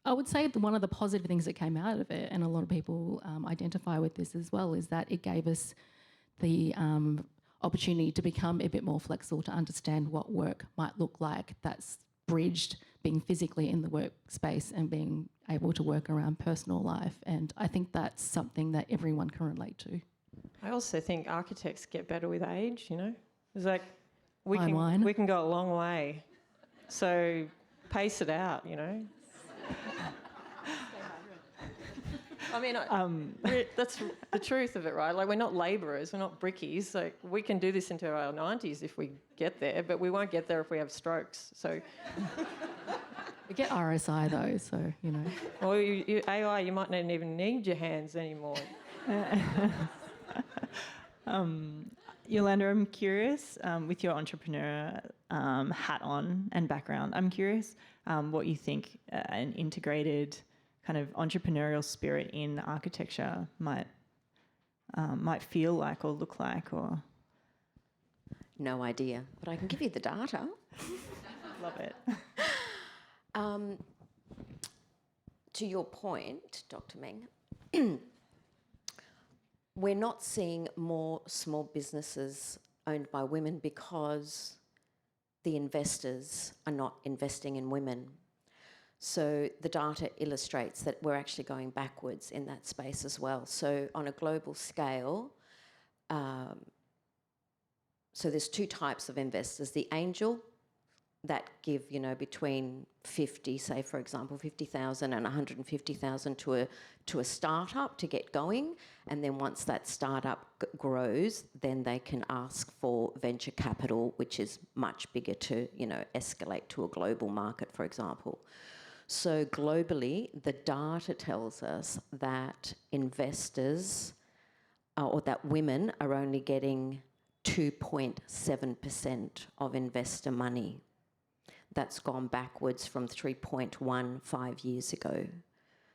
I would say one of the positive things that came out of it, and a lot of people identify with this as well, is that it gave us the opportunity to become a bit more flexible, to understand what work might look like. That's bridged being physically in the workspace and being able to work around personal life. And I think that's something that everyone can relate to. I also think architects get better with age, you know. It's like we Wine. can go a long way. So pace it out, you know. I mean, that's the truth of it, right? Like, we're not labourers, we're not brickies. Like, we can do this into our 90s if we get there, but we won't get there if we have strokes. So We get RSI though, so, you know. Or AI, you might not even need your hands anymore. Yolanda, I'm curious, with your entrepreneur hat on and background, I'm curious what you think an integrated kind of entrepreneurial spirit in architecture might feel like or look like, or... No idea, but I can give you the data. Love it. To your point, Dr. Meng, we're not seeing more small businesses owned by women because the investors are not investing in women. So the data illustrates that we're actually going backwards in that space as well. So on a global scale, so there's two types of investors: the angel that give, you know, between 50, say for example, 50,000 and 150,000 to a startup to get going, and then once that startup grows, then they can ask for venture capital, which is much bigger to, you know, escalate to a global market, for example. So globally, the data tells us that investors or that women are only getting 2.7% of investor money. That's gone backwards from 3.1 5 years ago.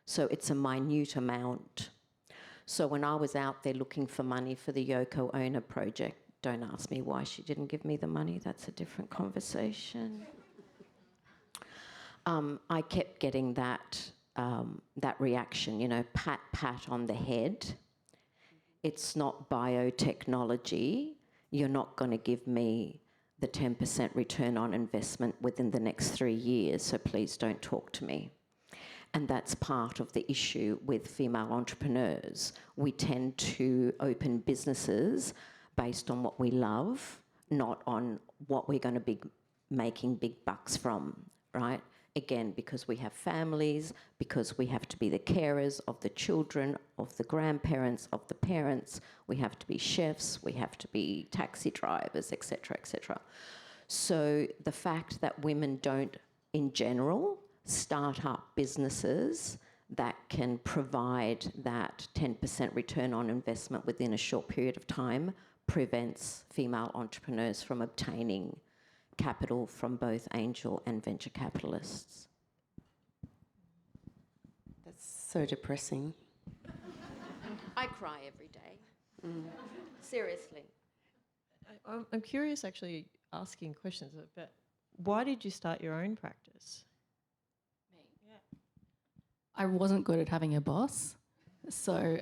So it's a minute amount. So when I was out there looking for money for the Yoko Ono project, don't ask me why she didn't give me the money. That's a different conversation. I kept getting that reaction, you know, pat on the head. It's not biotechnology. You're not going to give me the 10% return on investment within the next 3 years, so please don't talk to me. And that's part of the issue with female entrepreneurs. We tend to open businesses based on what we love, not on what we're going to be making big bucks from, right? Again, because we have families, because we have to be the carers of the children, of the grandparents, of the parents, we have to be chefs, we have to be taxi drivers, etc., etc. So the fact that women don't, in general, start up businesses that can provide that 10% return on investment within a short period of time prevents female entrepreneurs from obtaining capital from both angel and venture capitalists. That's so depressing. I cry every day. Seriously. I'm curious, actually, asking questions, but why did you start your own practice? I wasn't good at having a boss. So,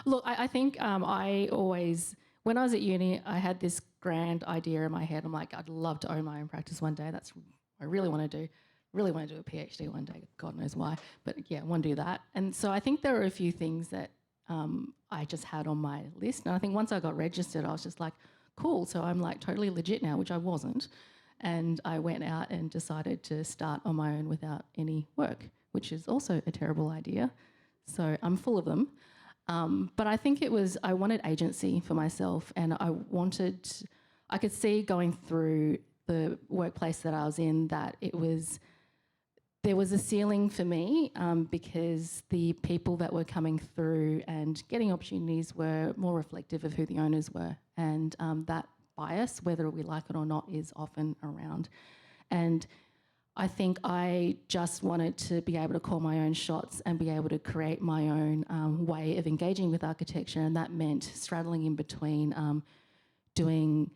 look, I think I always, when I was at uni, I had this grand idea in my head. I'm like, I'd love to own my own practice one day. That's what I really want to do. Really want to do a PhD one day. God knows why. But yeah, I want to do that. And so I think there are a few things that I just had on my list. And I think once I got registered, I was just like, cool. So I'm like totally legit now, which I wasn't. And I went out and decided to start on my own without any work, which is also a terrible idea. So I'm full of them. But I think I wanted agency for myself, and I could see going through the workplace that I was in that there was a ceiling for me because the people that were coming through and getting opportunities were more reflective of who the owners were. And that bias, whether we like it or not, is often around. And I think I just wanted to be able to call my own shots and be able to create my own way of engaging with architecture, and that meant straddling in between doing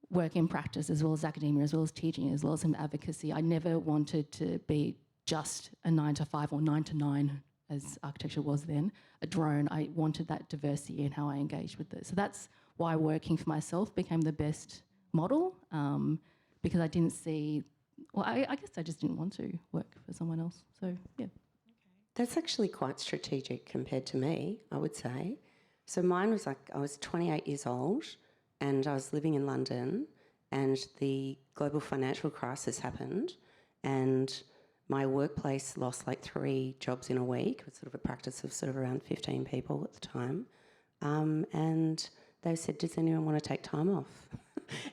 work in practice as well as academia, as well as teaching, as well as some advocacy. I never wanted to be just a 9 to 5 or 9 to 9, as architecture was then, a drone. I wanted that diversity in how I engaged with it. So that's why working for myself became the best model, because I didn't see... Well, I guess I just didn't want to work for someone else. So, yeah. That's actually quite strategic compared to me, I would say. So mine was like, I was 28 years old and I was living in London, and the global financial crisis happened, and my workplace lost like 3 jobs in a week. It was sort of a practice of sort of around 15 people at the time. And they said, does anyone want to take time off?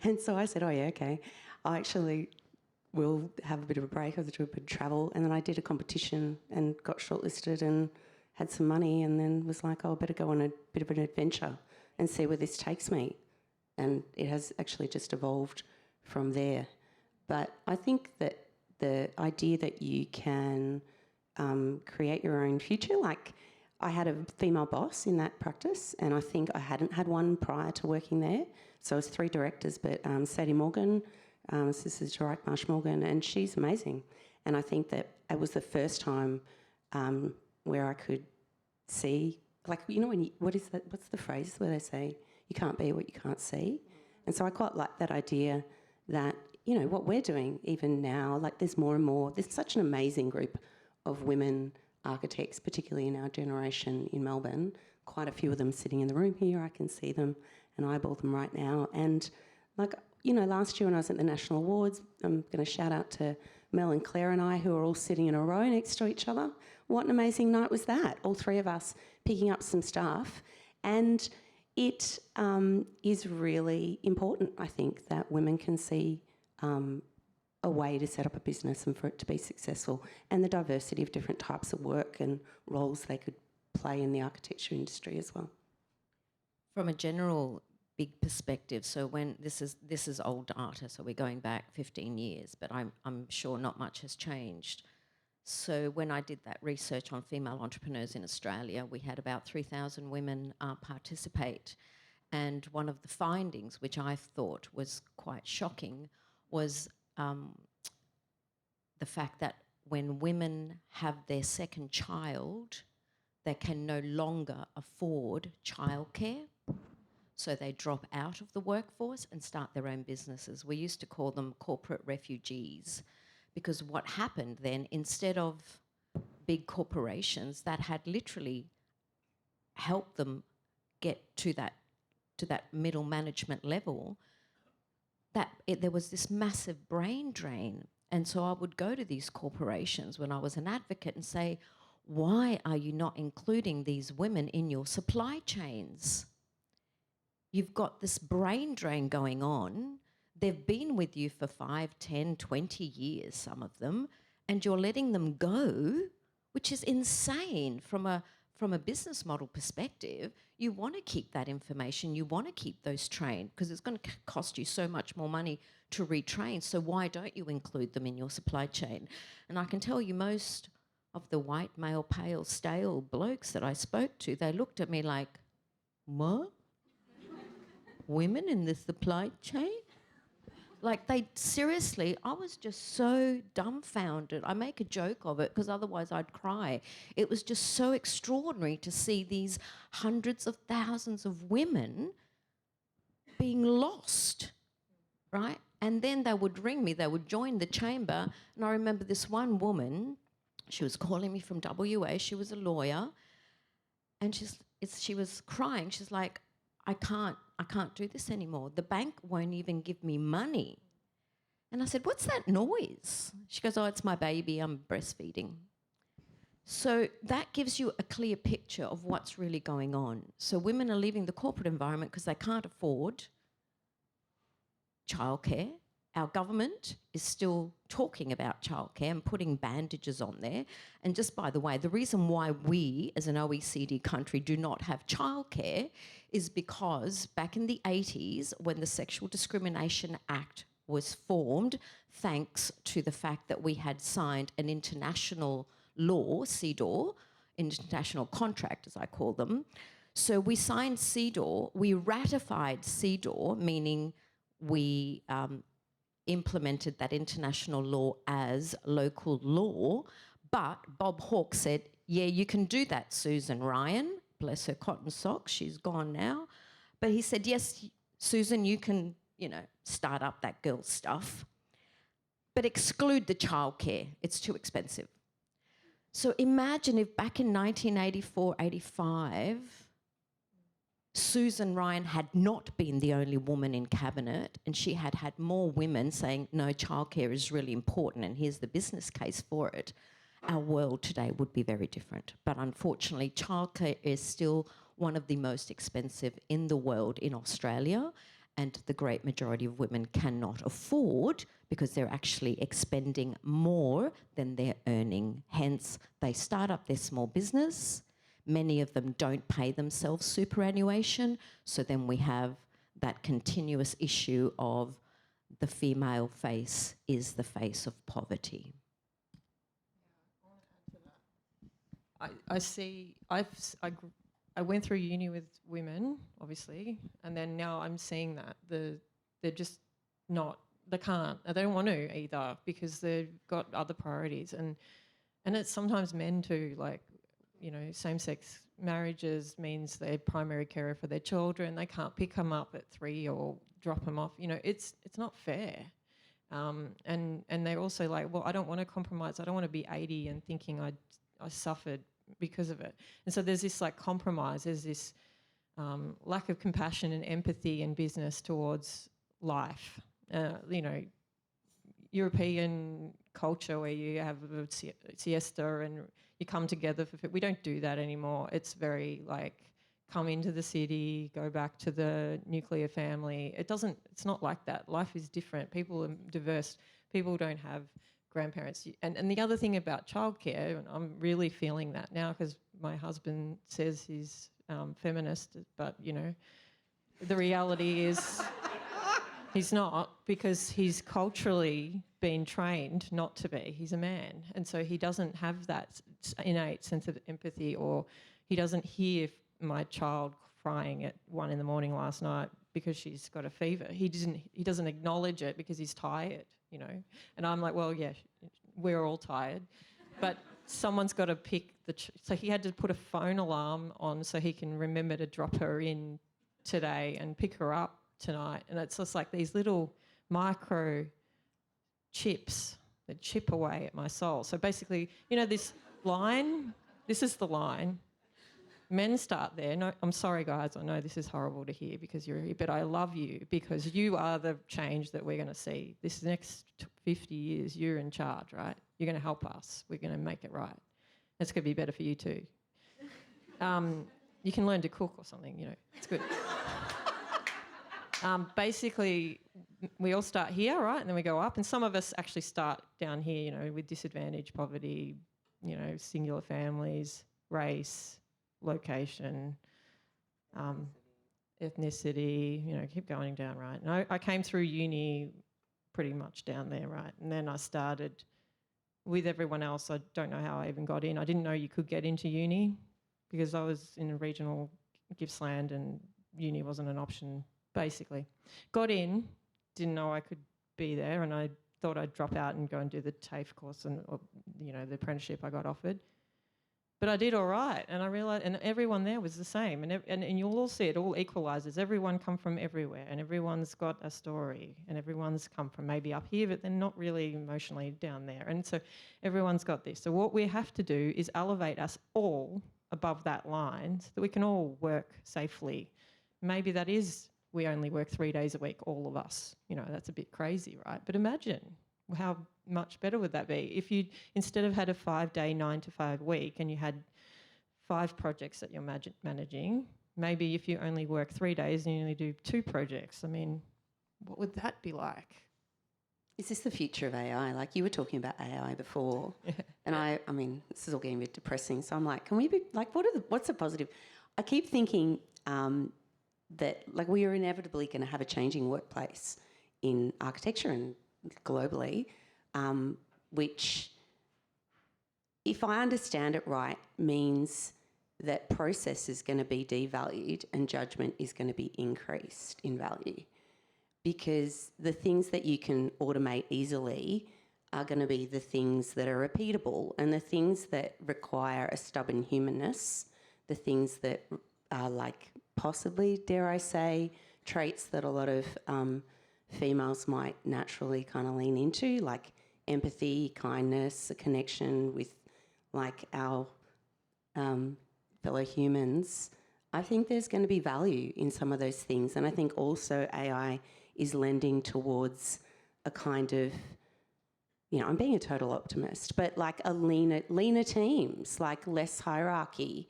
And so I said, oh, yeah, okay. We'll have a bit of a break. I was doing a bit of travel, and then I did a competition and got shortlisted and had some money, and then was like, oh, I better go on a bit of an adventure and see where this takes me. And it has actually just evolved from there. But I think that the idea that you can create your own future, like I had a female boss in that practice, and I think I hadn't had one prior to working there. So it was 3 directors, but Sadie Morgan, this is Jarek Marsh-Morgan, and she's amazing. And I think that it was the first time where I could see, like, you know, what's the phrase where they say, you can't be what you can't see? And so I quite like that idea that you know, what we're doing even now, like there's more and more, there's such an amazing group of women architects, particularly in our generation in Melbourne. Quite a few of them sitting in the room here. I can see them and eyeball them right now. And like, you know, last year when I was at the National Awards, I'm going to shout out to Mel and Claire and I, who are all sitting in a row next to each other. What an amazing night was that, all three of us picking up some stuff. And it is really important, I think, that women can see a way to set up a business and for it to be successful, and the diversity of different types of work and roles they could play in the architecture industry as well. From a general big perspective, so when this is old data, so we're going back 15 years, but I'm sure not much has changed. So when I did that research on female entrepreneurs in Australia, we had about 3,000 women participate. And one of the findings, which I thought was quite shocking, was the fact that when women have their second child, they can no longer afford childcare. So they drop out of the workforce and start their own businesses. We used to call them corporate refugees, because what happened then, instead of big corporations that had literally helped them get to that middle management level, there was this massive brain drain. And so I would go to these corporations when I was an advocate and say, why are you not including these women in your supply chains? You've got this brain drain going on. They've been with you for 5, 10, 20 years, some of them, and you're letting them go, which is insane from a business model perspective. You want to keep that information. You want to keep those trained, because it's going to cost you so much more money to retrain. So why don't you include them in your supply chain? And I can tell you, most of the white, male, pale, stale blokes that I spoke to, they looked at me like, what? Women in the supply chain? Like, seriously, I was just so dumbfounded. I make a joke of it because otherwise I'd cry. It was just so extraordinary to see these hundreds of thousands of women being lost, right? And then they would ring me, they would join the chamber, and I remember this one woman, she was calling me from WA, she was a lawyer, and she was crying. She's like, I can't do this anymore. The bank won't even give me money. And I said, what's that noise? She goes, oh, it's my baby, I'm breastfeeding. So that gives you a clear picture of what's really going on. So women are leaving the corporate environment because they can't afford childcare. Our government is still talking about childcare and putting bandages on there. And just by the way, the reason why we as an OECD country do not have childcare is because back in the 80s, when the Sexual Discrimination Act was formed, thanks to the fact that we had signed an international law, CEDAW, international contract as I call them. So we signed CEDAW, we ratified CEDAW, meaning we implemented that international law as local law, but Bob Hawke said, yeah, you can do that, Susan Ryan, bless her cotton socks, she's gone now, but he said, yes, Susan, you can, start up that girl's stuff, but exclude the childcare, it's too expensive. So imagine if back in 1984, 85, Susan Ryan had not been the only woman in cabinet, and she had had more women saying, no, childcare is really important and here's the business case for it, our world today would be very different. But unfortunately, childcare is still one of the most expensive in the world in Australia, and the great majority of women cannot afford because they're actually expending more than they're earning. Hence, they start up their small business. Many of them don't pay themselves superannuation, so then we have that continuous issue of the female face is the face of poverty. I see. I went through uni with women, obviously, and then now I'm seeing that they're just not. They can't. They don't want to either because they've got other priorities, and it's sometimes men too. Like, same-sex marriages means they're primary carer for their children. They can't pick them up at 3 or drop them off. It's not fair. And they're also like, well, I don't want to compromise. I don't want to be 80 and thinking I suffered because of it. And so there's this like compromise. There's this lack of compassion and empathy in business towards life. European culture where you have a siesta and you come together for food. We don't do that anymore. It's very like come into the city, go back to the nuclear family. It's not like that. Life is different. People are diverse. People don't have grandparents. And the other thing about childcare, and I'm really feeling that now because my husband says he's feminist, but, the reality is he's not, because he's culturally been trained not to be. He's a man. And so he doesn't have that innate sense of empathy, or he doesn't hear my child crying at 1 a.m. last night because she's got a fever. He doesn't acknowledge it because he's tired, And I'm like, well, yeah, we're all tired. But someone's got to pick so he had to put a phone alarm on so he can remember to drop her in today and pick her up tonight. And it's just like these little micro chips that chip away at my soul. So basically, this line, this is the line. Men start there. No, I'm sorry, guys. I know this is horrible to hear because you're here, but I love you because you are the change that we're going to see. This next 50 years, you're in charge, right? You're going to help us. We're going to make it right. It's going to be better for you too. You can learn to cook or something, It's good. Basically, we all start here, right? And then we go up. And some of us actually start down here, with disadvantage, poverty, singular families, race, location, ethnicity, keep going down, right? And I came through uni pretty much down there, right? And then I started with everyone else. I don't know how I even got in. I didn't know you could get into uni because I was in a regional Gippsland and uni wasn't an option, basically. Got in, didn't know I could be there, and I thought I'd drop out and go and do the TAFE course and, the apprenticeship I got offered. But I did all right, and I realised, and everyone there was the same, and you'll all see it all equalises. Everyone come from everywhere, and everyone's got a story, and everyone's come from maybe up here, but they're not really emotionally down there. And so everyone's got this. So what we have to do is elevate us all above that line so that we can all work safely. Maybe that is we only work 3 days a week, all of us. That's a bit crazy, right? But imagine how much better would that be if you, instead of had a 5-day 9-to-5 week and you had 5 projects that you're managing, maybe if you only work 3 days and you only do 2 projects, what would that be like? Is this the future of AI? Like you were talking about AI before, and I mean, this is all getting a bit depressing. So I'm like, can we be like, what's the positive? I keep thinking that like we are inevitably going to have a changing workplace in architecture and globally, which, if I understand it right, means that process is going to be devalued and judgment is going to be increased in value. Because the things that you can automate easily are going to be the things that are repeatable, and the things that require a stubborn humanness, the things that are like possibly, dare I say, traits that a lot of females might naturally kind of lean into, like empathy, kindness, a connection with like our fellow humans. I think there's going to be value in some of those things, and I think also AI is lending towards a kind of, I'm being a total optimist, but like a leaner teams, like less hierarchy,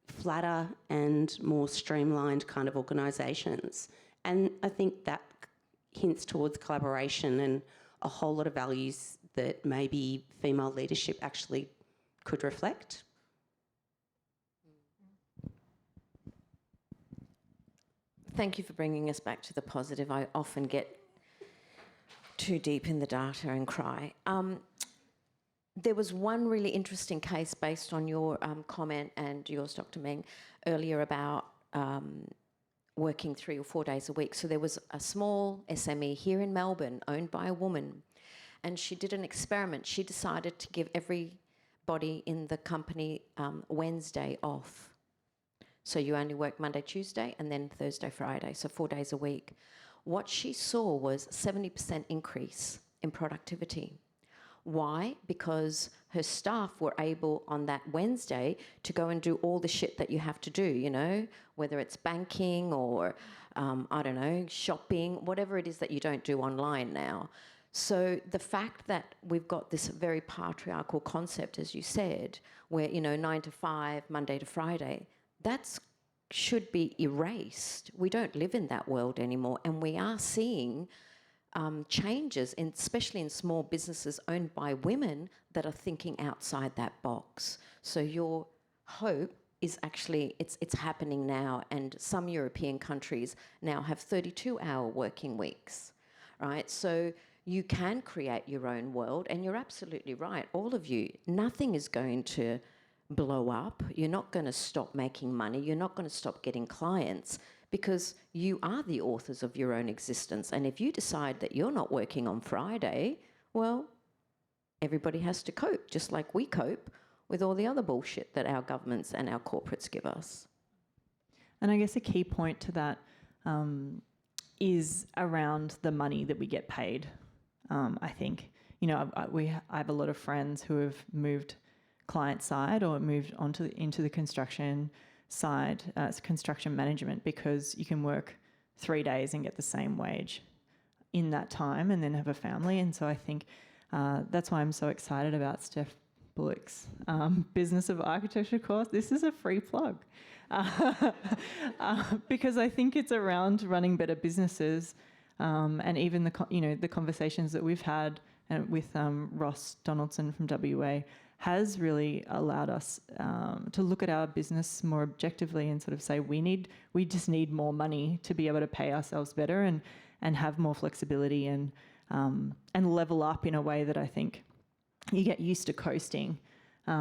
flatter and more streamlined kind of organisations. And I think that hints towards collaboration and a whole lot of values that maybe female leadership actually could reflect. Thank you for bringing us back to the positive. I often get too deep in the data and cry. There was one really interesting case based on your comment and yours, Dr. Meng, earlier about working 3 or 4 days a week. So there was a small SME here in Melbourne owned by a woman, and she did an experiment. She decided to give everybody in the company Wednesday off. So you only work Monday, Tuesday, and then Thursday, Friday, so 4 days a week. what she saw was 70% increase in productivity. Why? Because her staff were able on that Wednesday to go and do all the shit that you have to do, you know, whether it's banking or, I don't know, shopping, whatever it is that you don't do online now. So the fact that we've got this very patriarchal concept, as you said, where, you know, 9 to 5, Monday to Friday, that's should be erased. We don't live in that world anymore, and we are seeing changes, especially in small businesses owned by women that are thinking outside that box. So your hope is actually, it's happening now, and some European countries now have 32-hour working weeks, right? So you can create your own world, and you're absolutely right, all of you. Nothing is going to blow up. You're not going to stop making money. You're not going to stop getting clients, because you are the authors of your own existence. And if you decide that you're not working on Friday, well, everybody has to cope, just like we cope with all the other bullshit that our governments and our corporates give us. And I guess a key point to that is around the money that we get paid. I think, you know, I have a lot of friends who have moved client side or moved into the construction side, construction management, because you can work 3 days and get the same wage in that time and then have a family. And so I think that's why I'm so excited about Steph Bullock's Business of Architecture course. This is a free plug because I think it's around running better businesses, and even the conversations that we've had with Ross Donaldson from WA has really allowed us to look at our business more objectively and sort of say we just need more money to be able to pay ourselves better and have more flexibility and level up in a way that I think you get used to coasting. So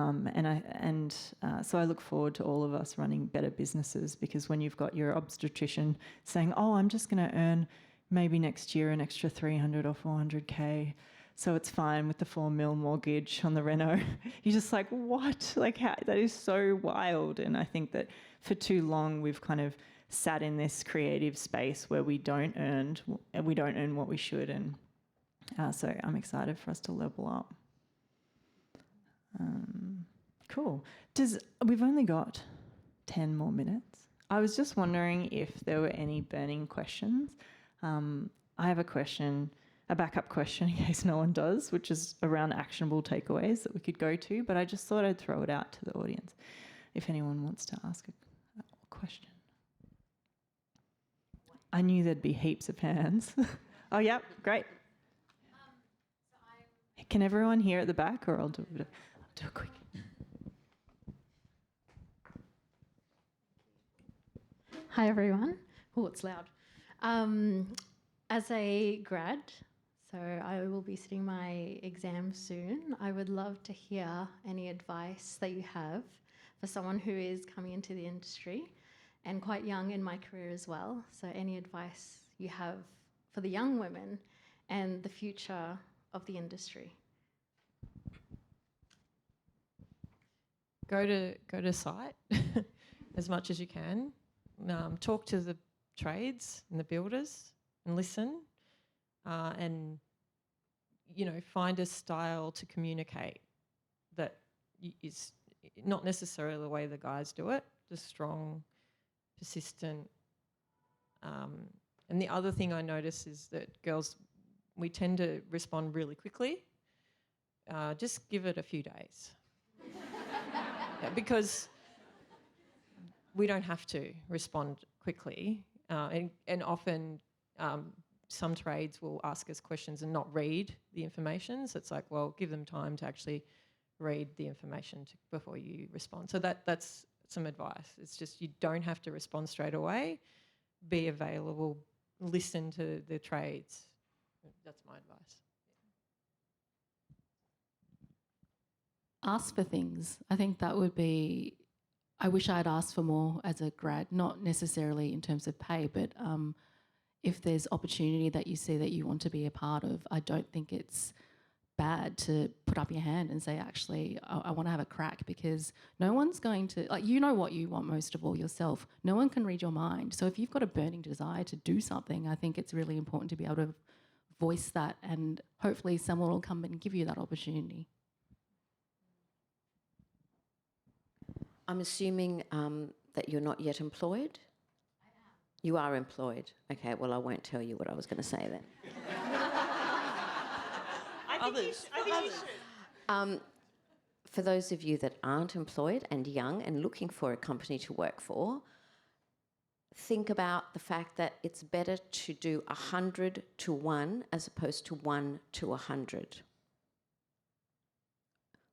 I look forward to all of us running better businesses, because when you've got your obstetrician saying, oh, I'm just going to earn maybe next year an extra 300 or 400K, so it's fine with the 4 mil mortgage on the reno. You're just like, what? Like, how? That is so wild. And I think that for too long we've kind of sat in this creative space where we don't earn what we should. And so I'm excited for us to level up. Cool. We've only got 10 more minutes. I was just wondering if there were any burning questions. I have a backup question in case no one does, which is around actionable takeaways that we could go to, but I just thought I'd throw it out to the audience if anyone wants to ask a question. I knew there'd be heaps of hands. Oh, yep, great. Can everyone hear at the back, or I'll do it quick. Hi, everyone. Oh, it's loud. As a grad, so I will be sitting my exam soon, I would love to hear any advice that you have for someone who is coming into the industry and quite young in my career as well. So any advice you have for the young women and the future of the industry. Go to site as much as you can. Talk to the trades and the builders and listen, and find a style to communicate that is not necessarily the way the guys do it, just strong, persistent. And the other thing I notice is that girls, we tend to respond really quickly. Just give it a few days. Because we don't have to respond quickly, and often some trades will ask us questions and not read the information. So it's like, well, give them time to actually read the information before you respond. So that's some advice. It's just you don't have to respond straight away. Be available, listen to the trades. That's my advice. Ask for things. I think that would be, I wish I'd asked for more as a grad, not necessarily in terms of pay, but if there's opportunity that you see that you want to be a part of, I don't think it's bad to put up your hand and say, actually, I want to have a crack, because no one's going to, like, you know what you want most of all yourself. No one can read your mind. So if you've got a burning desire to do something, I think it's really important to be able to voice that, and hopefully someone will come and give you that opportunity. I'm assuming that you're not yet employed? I am. You are employed. Okay, well, I won't tell you what I was going to say then. I think you should. For those of you that aren't employed and young and looking for a company to work for, think about the fact that it's better to do 100 to 1 as opposed to 1 to 100.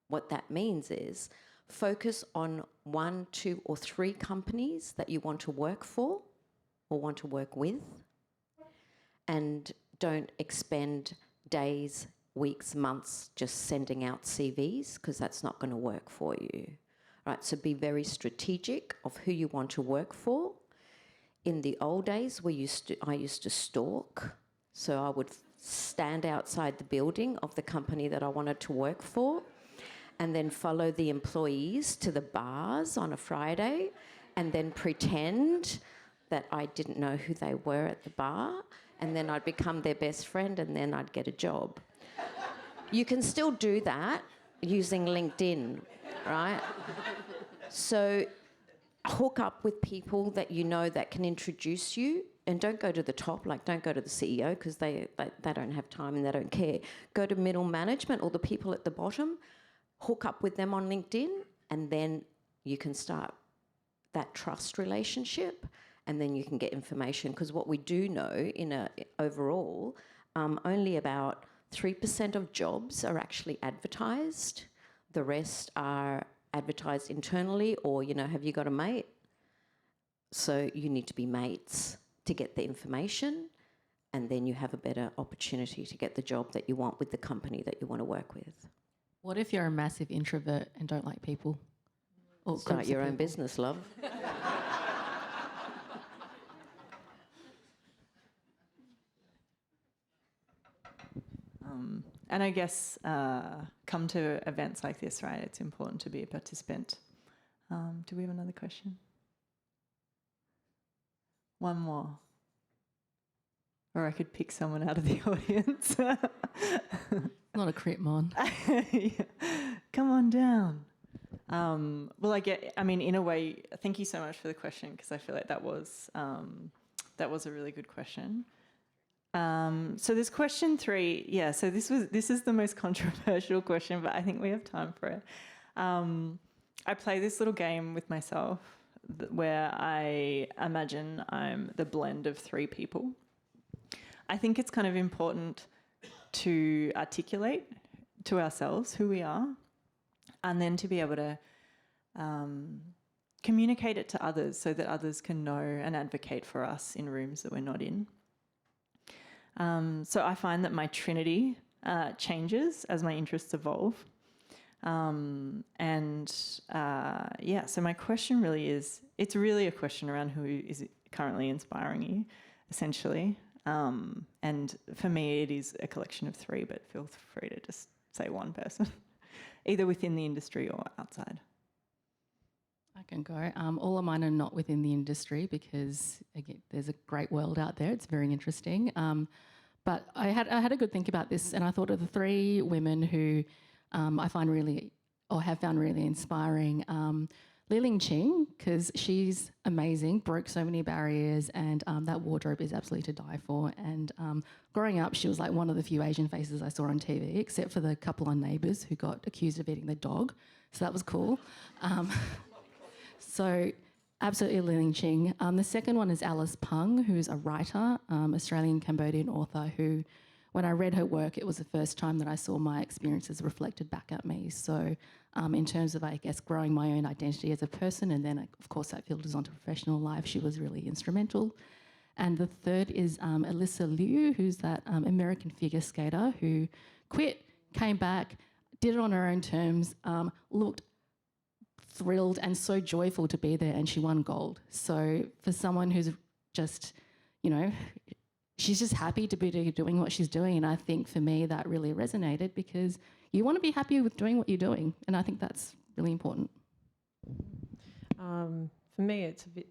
What that means is focus on 1, 2, or 3 companies that you want to work for or want to work with, and don't expend days, weeks, months just sending out CVs, because that's not going to work for you. Right, so be very strategic of who you want to work for. In the old days, I used to stalk, so I would stand outside the building of the company that I wanted to work for, and then follow the employees to the bars on a Friday, and then pretend that I didn't know who they were at the bar, and then I'd become their best friend, and then I'd get a job. You can still do that using LinkedIn, right? So hook up with people that you know that can introduce you, and don't go to the top, like don't go to the CEO, because they don't have time and they don't care. Go to middle management or the people at the bottom, hook up with them on LinkedIn, and then you can start that trust relationship, and then you can get information. Because what we do know overall, only about 3% of jobs are actually advertised. The rest are advertised internally, or, have you got a mate? So you need to be mates to get the information, and then you have a better opportunity to get the job that you want with the company that you want to work with. What if you're a massive introvert and don't like people? Or Start your own business, love. And I guess come to events like this, right? It's important to be a participant. Do we have another question? One more. Or I could pick someone out of the audience. Not a crit, Mon. Yeah. Come on down. Well, in a way, thank you so much for the question, because I feel like that was a really good question. So there's question 3. Yeah, so this is the most controversial question, but I think we have time for it. I play this little game with myself where I imagine I'm the blend of 3 people. I think it's kind of important to articulate to ourselves who we are, and then to be able to communicate it to others so that others can know and advocate for us in rooms that we're not in. So I find that my trinity changes as my interests evolve. So my question really is, it's really a question around who is currently inspiring you, essentially. And for me, it is a collection of 3, but feel free to just say one person, either within the industry or outside. I can go. All of mine are not within the industry, because again, there's a great world out there. It's very interesting. But I had a good think about this, and I thought of the 3 women who I find really, or have found really inspiring. Li-Ling Ching, because she's amazing, broke so many barriers, and that wardrobe is absolutely to die for. And growing up, she was like one of the few Asian faces I saw on TV, except for the couple on Neighbours who got accused of eating their dog. So that was cool. So absolutely Li-Ling Ching. The second one is Alice Pung, who's a writer, Australian-Cambodian author, who, when I read her work, it was the first time that I saw my experiences reflected back at me. So in terms of, I guess, growing my own identity as a person, and then, of course, that filters onto professional life, she was really instrumental. And the third is Alyssa Liu, who's that American figure skater who quit, came back, did it on her own terms, looked thrilled and so joyful to be there, and she won gold. So for someone who's just, she's just happy to be doing what she's doing. And I think for me that really resonated, because you want to be happy with doing what you're doing, and I think that's really important. For me, it's a bit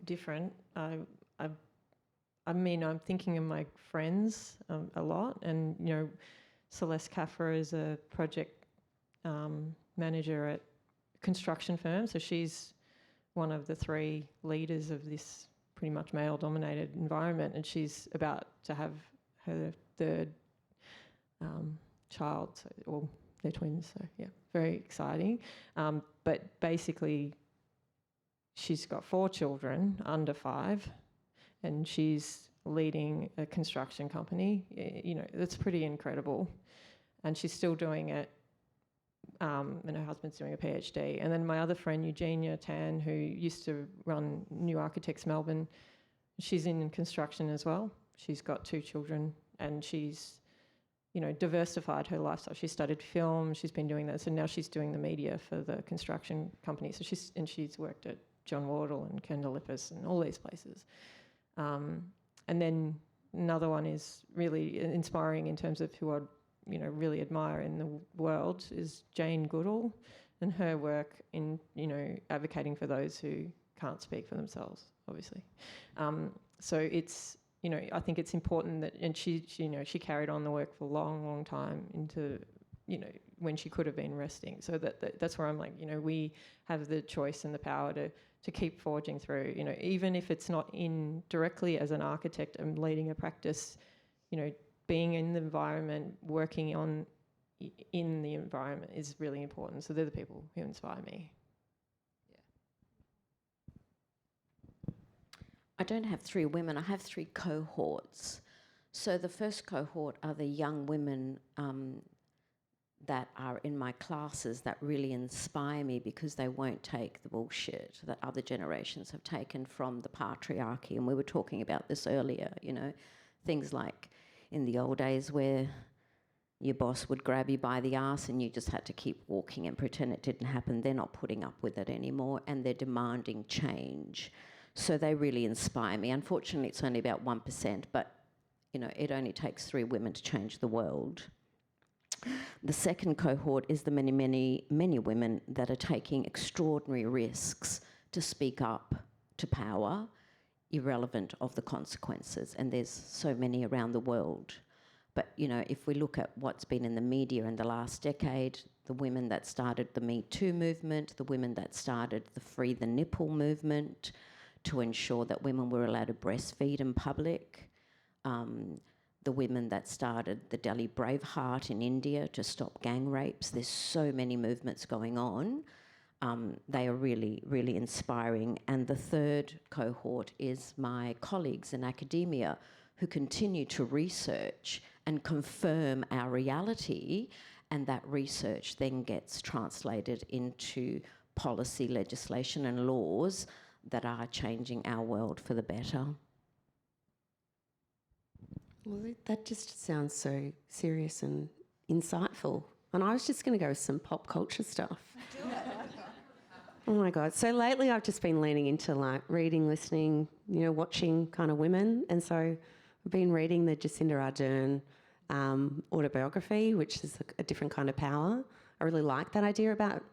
different. I mean, I'm thinking of my friends a lot, and you know, Celeste Caffra is a project manager at a construction firm, so she's one of the 3 leaders of this pretty much male-dominated environment, and she's about to have her 3rd child, so, well, they're twins, so yeah, very exciting. But basically, she's got 4 children under 5, and she's leading a construction company. You know, that's pretty incredible. And she's still doing it, and her husband's doing a PhD. And then my other friend, Eugenia Tan, who used to run New Architects Melbourne, she's in construction as well. She's got 2 children, and she's, you know, diversified her lifestyle. She studied film, she's been doing that, so now she's doing the media for the construction company. So she's worked at John Wardle and Kendall Lippis and all these places. And then another one is really inspiring in terms of who I'd, you know, really admire in the world is Jane Goodall, and her work in, you know, advocating for those who can't speak for themselves, obviously. So it's, you know, I think it's important that, and she you know, she carried on the work for a long, long time into, you know, when she could have been resting. So that's where I'm like, you know, we have the choice and the power to keep forging through, you know, even if it's not in directly as an architect and leading a practice, you know, being in the environment, working in the environment is really important. So they're the people who inspire me. I don't have 3 women, I have 3 cohorts. So the first cohort are the young women that are in my classes that really inspire me, because they won't take the bullshit that other generations have taken from the patriarchy. And we were talking about this earlier, you know, things like in the old days where your boss would grab you by the arse and you just had to keep walking and pretend it didn't happen. They're not putting up with it anymore, and they're demanding change. So they really inspire me. Unfortunately, it's only about 1%, but, you know, it only takes 3 women to change the world. The second cohort is the many, many, many women that are taking extraordinary risks to speak up to power, irrelevant of the consequences. And there's so many around the world. But, you know, if we look at what's been in the media in the last decade, the women that started the Me Too movement, the women that started the Free the Nipple movement to ensure that women were allowed to breastfeed in public, the women that started the Delhi Braveheart in India to stop gang rapes. There's so many movements going on. They are really, really inspiring. And the third cohort is my colleagues in academia who continue to research and confirm our reality, and that research then gets translated into policy, legislation and laws that are changing our world for the better. Well, that just sounds so serious and insightful. And I was just going to go with some pop culture stuff. Oh my God. So lately I've just been leaning into like reading, listening, you know, watching kind of women. And so I've been reading the Jacinda Ardern autobiography, which is a different kind of power. I really like that idea about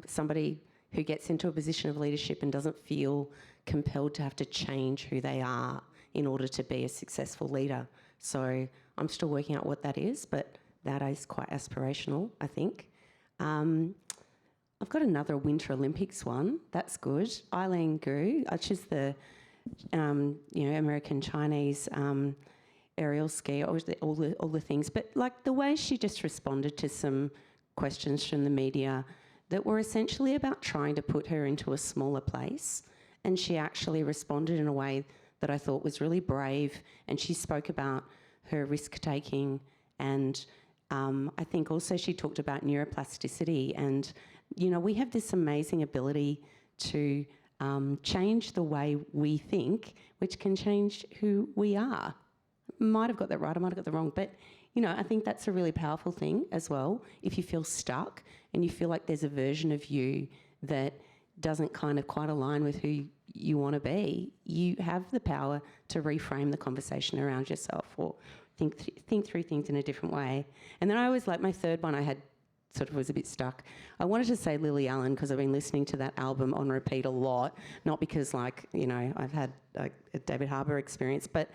somebody who gets into a position of leadership and doesn't feel compelled to have to change who they are in order to be a successful leader. So I'm still working out what that is, but that is quite aspirational, I think. I've got another Winter Olympics one. That's good. Eileen Gu, she's the American-Chinese aerial ski, all the things. But like the way she just responded to some questions from the media that were essentially about trying to put her into a smaller place, and she actually responded in a way that I thought was really brave, and she spoke about her risk-taking, and I think also she talked about neuroplasticity, and you know, we have this amazing ability to change the way we think, which can change who we are. Might have got that right, I might have got that wrong, but you know, I think that's a really powerful thing as well. If you feel stuck and you feel like there's a version of you that doesn't kind of quite align with who you want to be, you have the power to reframe the conversation around yourself or think through things in a different way. And then I always like my third one I had sort of was a bit stuck. I wanted to say Lily Allen because I've been listening to that album on repeat a lot, not because I've had a David Harbour experience, but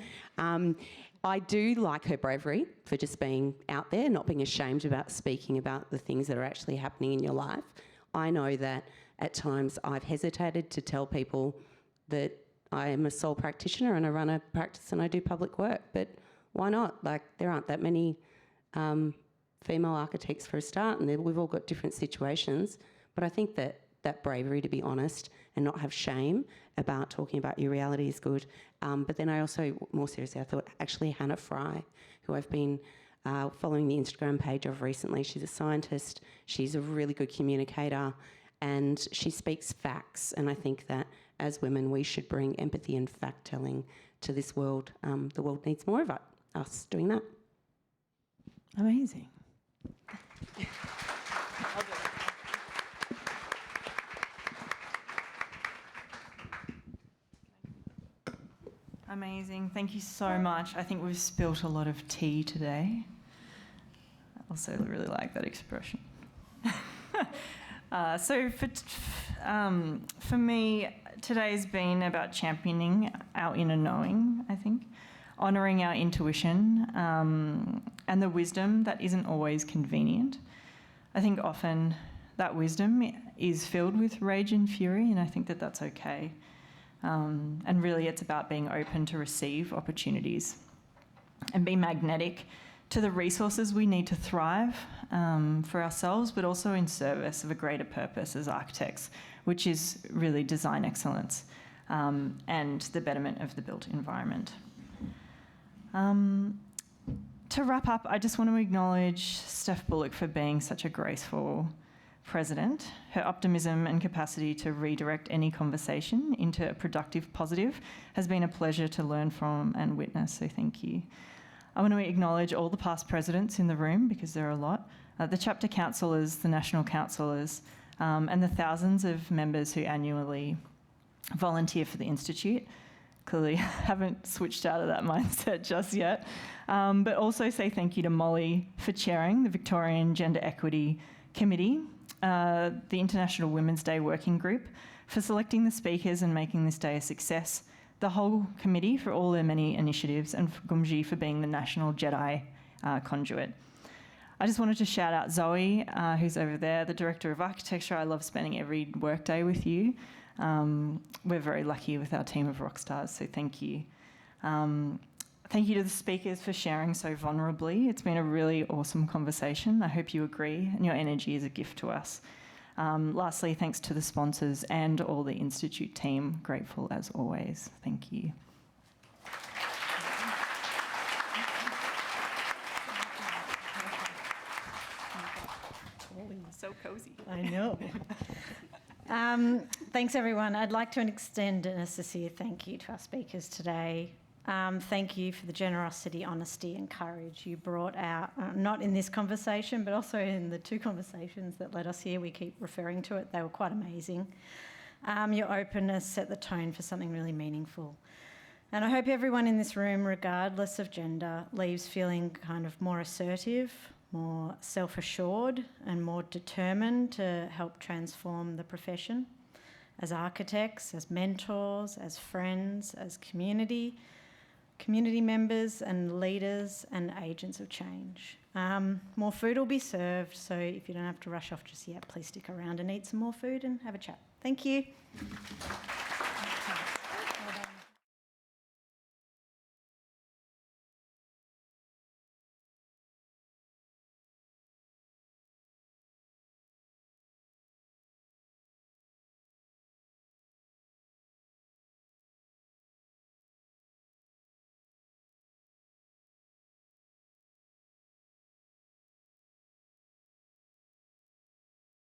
I do like her bravery for just being out there, not being ashamed about speaking about the things that are actually happening in your life. I know that at times I've hesitated to tell people that I am a sole practitioner and I run a practice and I do public work, but why not? Like, there aren't that many female architects for a start, and we've all got different situations. But I think that bravery to be honest and not have shame about talking about your reality is good. But then I also, more seriously, I thought actually Hannah Fry, who I've been following the Instagram page of recently, she's a scientist, she's a really good communicator, and she speaks facts. And I think that as women, we should bring empathy and fact-telling to this world. The world needs more of us doing that. Amazing. Amazing. Thank you so much. I think we've spilt a lot of tea today. I also really like that expression. So for me, today's been about championing our inner knowing, I think, honouring our intuition and the wisdom that isn't always convenient. I think often that wisdom is filled with rage and fury, and I think that that's okay. And really it's about being open to receive opportunities and be magnetic to the resources we need to thrive for ourselves, but also in service of a greater purpose as architects, which is really design excellence and the betterment of the built environment. To wrap up, I just want to acknowledge Steph Bullock for being such a graceful president. Her optimism and capacity to redirect any conversation into a productive positive has been a pleasure to learn from and witness, so thank you. I want to acknowledge all the past presidents in the room, because there are a lot, the chapter councillors, the national councillors, and the thousands of members who annually volunteer for the Institute. Clearly haven't switched out of that mindset just yet. But also say thank you to Molly for chairing the Victorian Gender Equity Committee, the International Women's Day Working Group, for selecting the speakers and making this day a success, the whole committee for all their many initiatives, and for Gumji for being the National Jedi conduit. I just wanted to shout out Zoe, who's over there, the Director of Architecture. I love spending every workday with you. We're very lucky with our team of rock stars, so thank you. Thank you to the speakers for sharing so vulnerably. It's been a really awesome conversation. I hope you agree, and your energy is a gift to us. Lastly, thanks to the sponsors and all the Institute team. Grateful as always. Thank you. So cozy. I know. Thanks, everyone. I'd like to extend a sincere thank you to our speakers today. Thank you for the generosity, honesty and courage you brought out, not in this conversation, but also in the two conversations that led us here. We keep referring to it. They were quite amazing. Your openness set the tone for something really meaningful. And I hope everyone in this room, regardless of gender, leaves feeling kind of more assertive, more self-assured and more determined to help transform the profession as architects, as mentors, as friends, as community members and leaders and agents of change. More food will be served, so if you don't have to rush off just yet, please stick around and eat some more food and have a chat. Thank you.